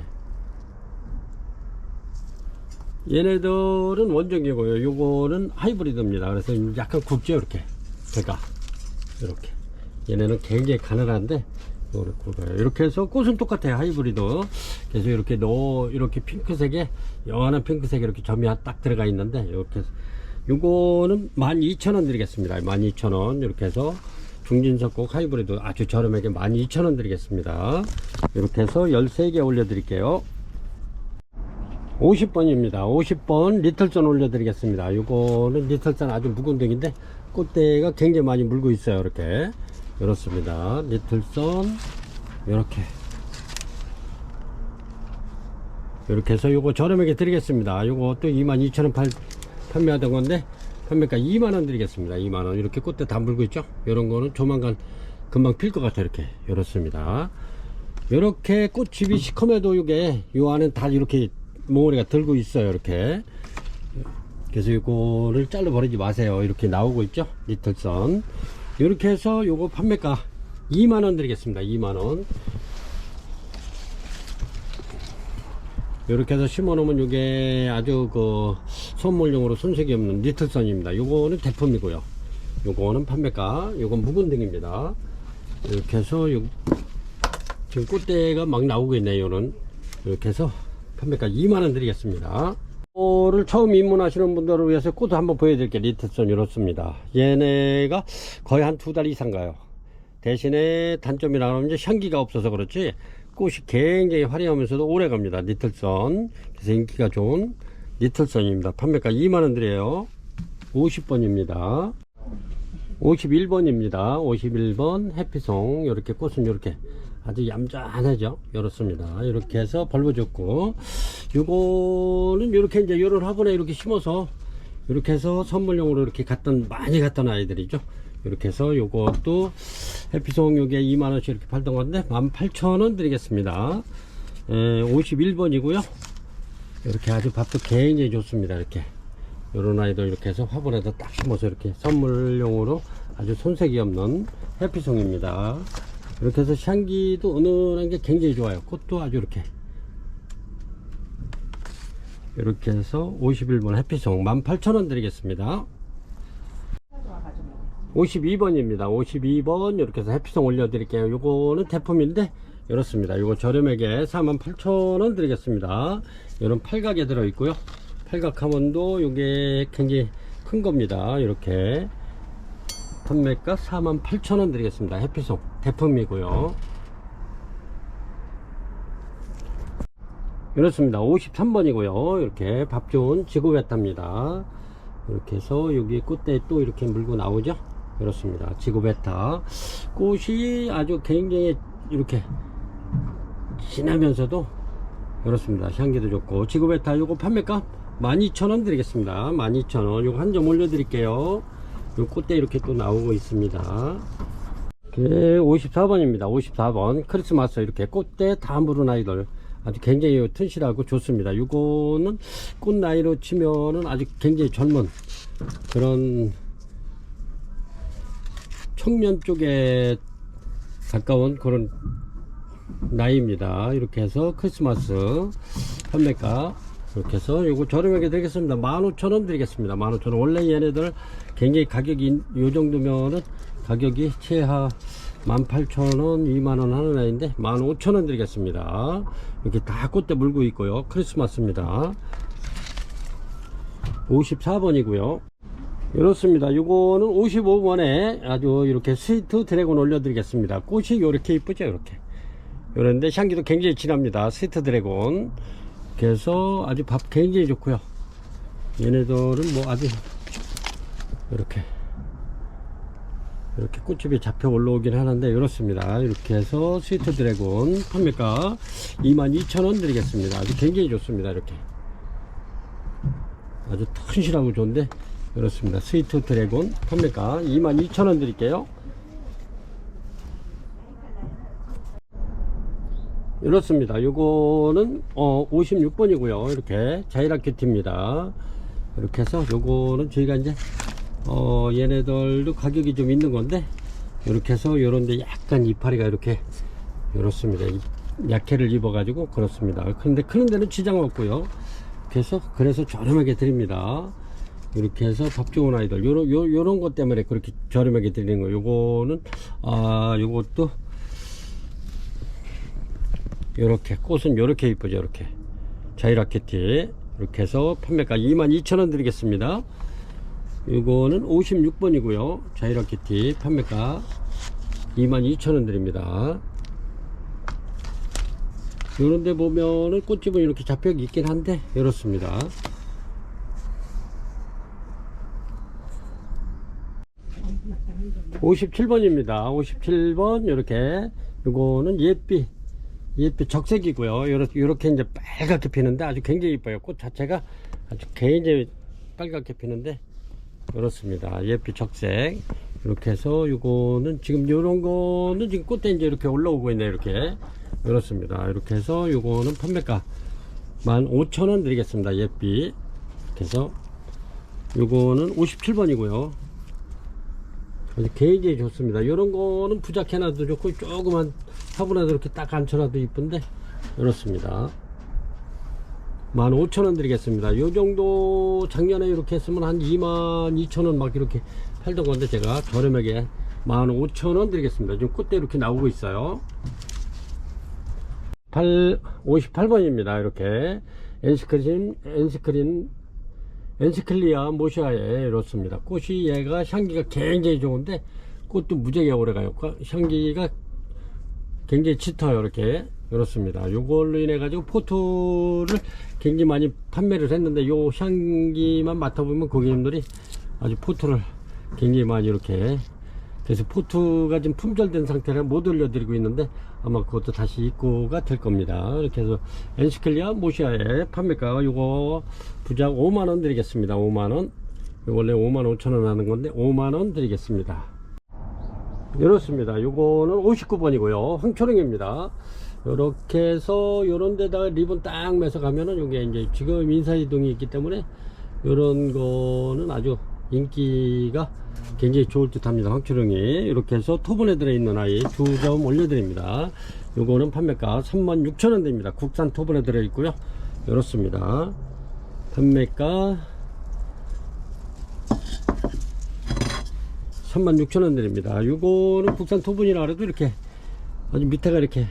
얘네들은 원종이고요. 요거는 하이브리드입니다. 그래서 약간 굵죠. 이렇게 배가 이렇게 얘네는 굉장히 가늘한데 이렇게 해서 꽃은 똑같아요. 하이브리드 그래서 이렇게 이렇게 핑크색에 영원한 핑크색에 이렇게 점이 딱 들어가 있는데 이렇게 요거는 12,000원 드리겠습니다. 12,000원 이렇게 해서 중진석곡 하이브리드 아주 저렴하게 12,000원 드리겠습니다. 이렇게 해서 13개 올려 드릴게요. 50번입니다. 50번 리틀선 올려드리겠습니다. 이거는 리틀선 아주 묵은 등인데 꽃대가 굉장히 많이 물고 있어요. 이렇습니다. 리틀선 이렇게 해서 요거 저렴하게 드리겠습니다. 요것도 22,000원 판매하던 건데 판매가 2만원 드리겠습니다. 2만원 이렇게 꽃대 다 물고 있죠. 요런 거는 조만간 금방 필 것 같아요. 이렇습니다. 이렇게 꽃집이 시커매도 요게 요 안은 다 이렇게 몽우리가 들고 있어요. 이렇게 그래서 이거를 잘라 버리지 마세요. 이렇게 나오고 있죠. 리틀선 이렇게 해서 요거 판매가 2만원 드리겠습니다. 2만원 이렇게 해서 심어 놓으면 요게 아주 그 선물용으로 손색이 없는 리틀선입니다. 요거는 대품이고요. 요거는 판매가 요건 묵은 등입니다. 이렇게 해서 지금 꽃대가 막 나오고 있네요. 요는 이렇게 해서 판매가 2만원 드리겠습니다. 이거를 처음 입문하시는 분들을 위해서 꽃을 한번 보여드릴게요. 리틀선 이렇습니다. 얘네가 거의 한 2달 이상 가요. 대신에 단점이라 하면 이제 향기가 없어서 그렇지 꽃이 굉장히 화려하면서도 오래 갑니다. 리틀선 그래서 인기가 좋은 리틀선입니다. 판매가 2만원 드려요. 50번입니다 51번입니다 51번 해피송 이렇게 꽃은 이렇게 아주 얌전하죠. 이렇습니다. 이렇게 해서 벌브 좋고 요거는 이렇게 이제 요런 화분에 이렇게 심어서 이렇게 해서 선물용으로 이렇게 많이 갔던 아이들이죠. 이렇게 해서 요것도 해피송 요게 2만원씩 이렇게 팔던 건데 18,000원 드리겠습니다. 51번이고요 이렇게 아주 밥도 굉장히 좋습니다. 이렇게 요런 아이도 이렇게 해서 화분에다 딱 심어서 이렇게 선물용으로 아주 손색이 없는 해피송입니다. 이렇게 해서 향기도 은은한 게 굉장히 좋아요. 꽃도 아주 이렇게 해서 51번 해피송 18,000원 드리겠습니다. 52번입니다. 52번 이렇게 해서 해피송 올려드릴게요. 요거는 대품인데 이렇습니다. 요거 저렴하게 48,000원 드리겠습니다. 요런 팔각에 들어있고요. 팔각 하면도 요게 굉장히 큰 겁니다. 이렇게 판매가 48,000원 드리겠습니다. 해피송 대품이고요. 이렇습니다. 53번이고요. 이렇게 밥 좋은 지구베타입니다. 이렇게 해서 여기 꽃대 또 이렇게 물고 나오죠. 이렇습니다. 지구베타 꽃이 아주 굉장히 이렇게 진하면서도 이렇습니다. 향기도 좋고 지구베타 요거 판매가 12,000원 드리겠습니다. 12,000원 요거 한 점 올려 드릴게요. 요 꽃대 이렇게 또 나오고 있습니다. 54번입니다. 54번 크리스마스 이렇게 꽃대 다 물은 아이들 아주 굉장히 튼실하고 좋습니다. 요거는 꽃 나이로 치면은 아주 굉장히 젊은 그런 청년 쪽에 가까운 그런 나이입니다. 이렇게 해서 크리스마스 판매가 이렇게 해서 요거 저렴하게 드리겠습니다. 15,000원 드리겠습니다. 15,000원. 원래 얘네들 굉장히 가격이 요 정도면은 가격이 최하 18,000원 2만원 하는 애인데 15,000원 드리겠습니다. 이렇게 다 꽃대 물고 있고요. 크리스마스입니다. 54번이고요 이렇습니다. 요거는 55번에 아주 이렇게 스위트 드래곤 올려드리겠습니다. 꽃이 이렇게 이쁘죠. 이렇게 요런데 향기도 굉장히 진합니다. 스위트 드래곤 그래서 아주 밥 굉장히 좋고요. 얘네들은 뭐 아주 이렇게 꽃집에 잡혀 올라오긴 하는데 이렇습니다. 이렇게 해서 스위트 드래곤 판매가 22,000원 드리겠습니다. 아주 굉장히 좋습니다. 이렇게 아주 튼실하고 좋은데 이렇습니다. 스위트 드래곤 판매가 22,000원 드릴게요. 이렇습니다. 요거는 56번이고요 이렇게 자이라큐티입니다. 이렇게 해서 요거는 저희가 이제 얘네들도 가격이 좀 있는 건데 이렇게 해서 요런데 약간 이파리가 이렇게 이렇습니다. 약해를 입어 가지고 그렇습니다. 그런데 크는 데는 지장 없고요. 그래서 저렴하게 드립니다. 이렇게 해서 밥 좋은 아이들 요런 것 때문에 그렇게 저렴하게 드리는 거. 요거는 요것도 요렇게 꽃은 요렇게 이쁘죠. 이렇게 자이라큐티 이렇게 해서 판매가 22,000원 드리겠습니다. 이거는 56번이고요 자이라큐티 판매가 22,000원 드립니다. 요런데 보면은 꽃집은 이렇게 잡혀 있긴 한데 이렇습니다. (57번입니다) 57번 이렇게 요거는 예삐 적색이고요. 요렇게 이제 빨갛게 피는데 아주 굉장히 이뻐요. 꽃 자체가 아주 굉장히 빨갛게 피는데 이렇습니다. 예삐 적색 이렇게 해서 요거는 지금 요런 거는 지금 꽃대 이제 이렇게 올라오고 있네요. 이렇게 이렇습니다. 이렇게 해서 요거는 판매가 15,000원 드리겠습니다. 예삐 이렇게 해서 요거는 57번이고요 아주 굉장히 좋습니다. 요런 거는 부작해놔도 좋고 조그만 화분에도 이렇게 딱 앉혀놔도 이쁜데 이렇습니다. 15,000원 드리겠습니다. 요 정도 작년에 이렇게 했으면 한 22,000원 막 이렇게 팔던 건데 제가 저렴하게 15,000원 드리겠습니다. 지금 꽃대 이렇게 나오고 있어요. 58번입니다. 이렇게 엔스클리아 모시아에 이렇습니다. 꽃이 얘가 향기가 굉장히 좋은데 꽃도 무지하게 오래가요. 향기가 굉장히 짙어요. 이렇습니다. 요걸로 인해 가지고 포트를 굉장히 많이 판매를 했는데 요 향기만 맡아보면 고객님들이 아주 포트를 굉장히 많이 이렇게 그래서 포트가 좀 품절된 상태라 못 올려드리고 있는데 아마 그것도 다시 입고가 될 겁니다. 이렇게 해서 엔스클리아 모시아의 판매가 요거 부작 5만원 드리겠습니다. 5만원 원래 55,000원 하는 건데 5만원 드리겠습니다. 이렇습니다. 요거는 59번이고요 황초롱입니다. 요렇게 해서 요런 데다가 리본 딱 매서 가면은 요게 이제 지금 인사이동이 있기 때문에 요런 거는 아주 인기가 굉장히 좋을 듯 합니다. 황초롱이 이렇게 해서 토분에 들어있는 아이 2점 올려드립니다. 요거는 판매가 36,000원 됩니다. 국산 토분에 들어있고요 이렇습니다. 판매가 36,000원 드립니다. 요거는 국산 토분이라 그래도 이렇게 아주 밑에가 이렇게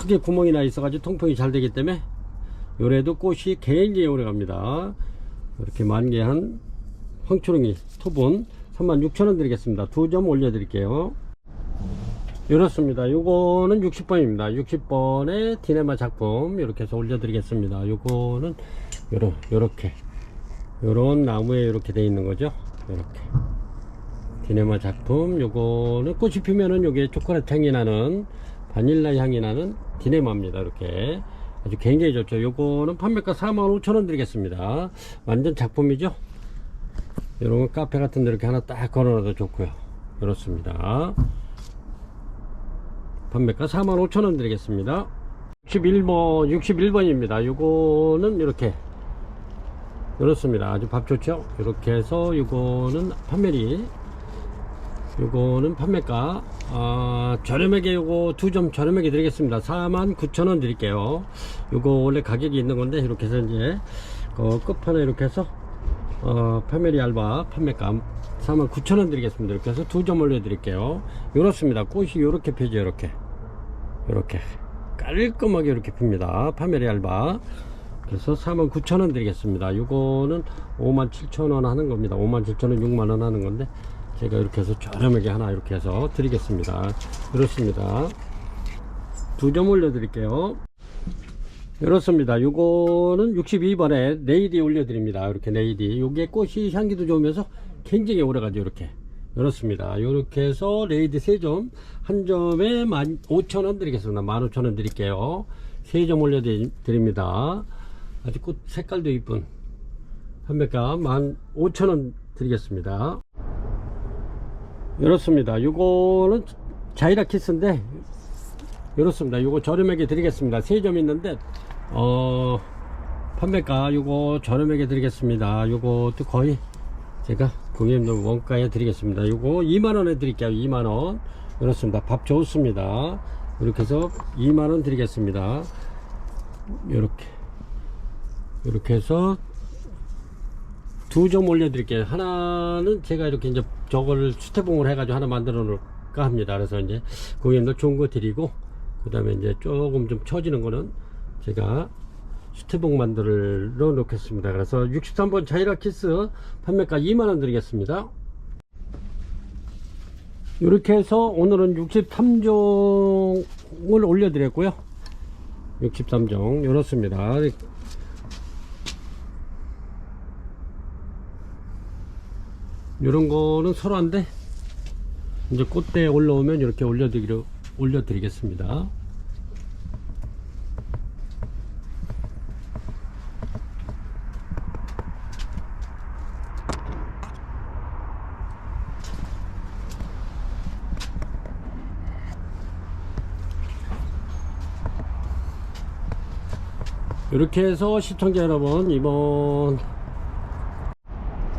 크게 구멍이 나 있어가지고 통풍이 잘 되기 때문에 요래도 꽃이 굉장히 오래 갑니다. 이렇게 만개한 황초롱이 토분 36,000원 드리겠습니다. 2점 올려 드릴게요. 이렇습니다. 요거는 60번입니다. 60번의 디네마 작품 이렇게 해서 올려 드리겠습니다. 요거는 요렇게 요런 나무에 이렇게 돼 있는 거죠. 이렇게 디네마 작품. 요거는 꽃이 피면은 요게 초콜릿 향이 나는 바닐라 향이 나는 디네마입니다. 이렇게 아주 굉장히 좋죠. 요거는 판매가 45,000원 드리겠습니다. 완전 작품이죠. 요런 거 카페 같은 데 이렇게 하나 딱 걸어놔도 좋고요. 이렇습니다. 판매가 45,000원 드리겠습니다. 61번입니다. 요거는 이렇게 이렇습니다. 아주 밥 좋죠. 이렇게 해서 요거는 요거는 판매가 저렴하게 요거 2점 저렴하게 드리겠습니다. 49,000원 드릴게요. 요거 원래 가격이 있는 건데 이렇게 해서 이제 끝판에 이렇게 해서 파메리 알바 판매가 49,000원 드리겠습니다. 이렇게 해서 2점 올려 드릴게요. 이렇습니다. 꽃이 이렇게 펴죠. 이렇게 깔끔하게 이렇게 핍니다. 파메리 알바. 그래서 49,000원 드리겠습니다. 이거는 57,000원 하는 겁니다. 57,000원 6만원 하는 건데 제가 이렇게 해서 저렴하게 하나 이렇게 해서 드리겠습니다. 그렇습니다. 2점 올려 드릴게요. 이렇습니다. 요거는 62번에 네이디 올려 드립니다. 이렇게 네이디. 요게 꽃이 향기도 좋으면서 굉장히 오래가죠. 이렇게. 이렇습니다. 이렇게 해서 레이디 3점, 한 점에 15,000원 드리겠습니다. 15,000원 드릴게요. 3점 올려 드립니다. 아주 꽃 색깔도 이쁜 판매가 15,000원 드리겠습니다. 이렇습니다. 요거는 자이라 키스인데 이렇습니다. 요거 저렴하게 드리겠습니다. 3점 있는데 판매가 요거 저렴하게 드리겠습니다. 요것도 거의 제가 고객님들 원가에 드리겠습니다. 요거 2만원에 드릴게요. 2만원. 이렇습니다. 밥 좋습니다. 이렇게 해서 2만원 드리겠습니다. 이렇게 해서 2점 올려 드릴게요. 하나는 제가 이렇게 이제 저거를 수태봉을 해가지고 하나 만들어 놓을까 합니다. 그래서 이제 고객님들 좋은 거 드리고, 그 다음에 이제 조금 좀 처지는 거는 제가 수태봉 만들어 놓겠습니다. 그래서 63번 자이라 키스 판매가 2만원 드리겠습니다. 이렇게 해서 오늘은 63종을 올려 드렸고요. 63종 이렇습니다. 이런 거는 설화인데 이제 꽃대에 올라오면 이렇게 올려드리겠습니다. 이렇게 해서 시청자 여러분, 이번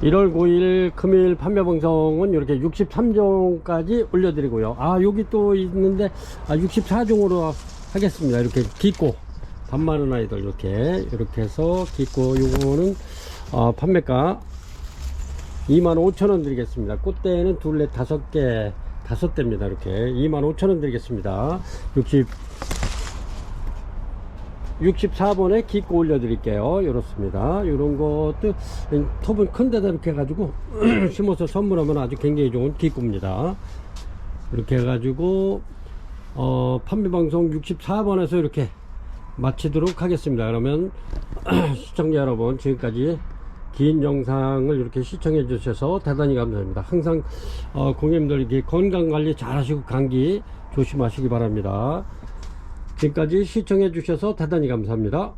1월 9일 금일 판매 방송은 이렇게 63종까지 올려드리고요. 여기 또 있는데 64종으로 하겠습니다. 이렇게 깊고 반마른 아이들 이렇게 해서 깊고, 요거는 판매가 25,000원 드리겠습니다. 꽃대는 둘레 5개 5대입니다. 이렇게 25,000원 드리겠습니다. 64번에 깊고 올려드릴게요. 이렇습니다. 이런 것도 톱은 큰 데다 이렇게 해가지고 심어서 선물하면 아주 굉장히 좋은 깊고입니다. 이렇게 해가지고 판매방송 64번에서 이렇게 마치도록 하겠습니다. 그러면 시청자 여러분, 지금까지 긴 영상을 이렇게 시청해 주셔서 대단히 감사합니다. 항상 고객님들 이렇게 건강관리 잘 하시고 감기 조심하시기 바랍니다. 지금까지 시청해 주셔서 대단히 감사합니다.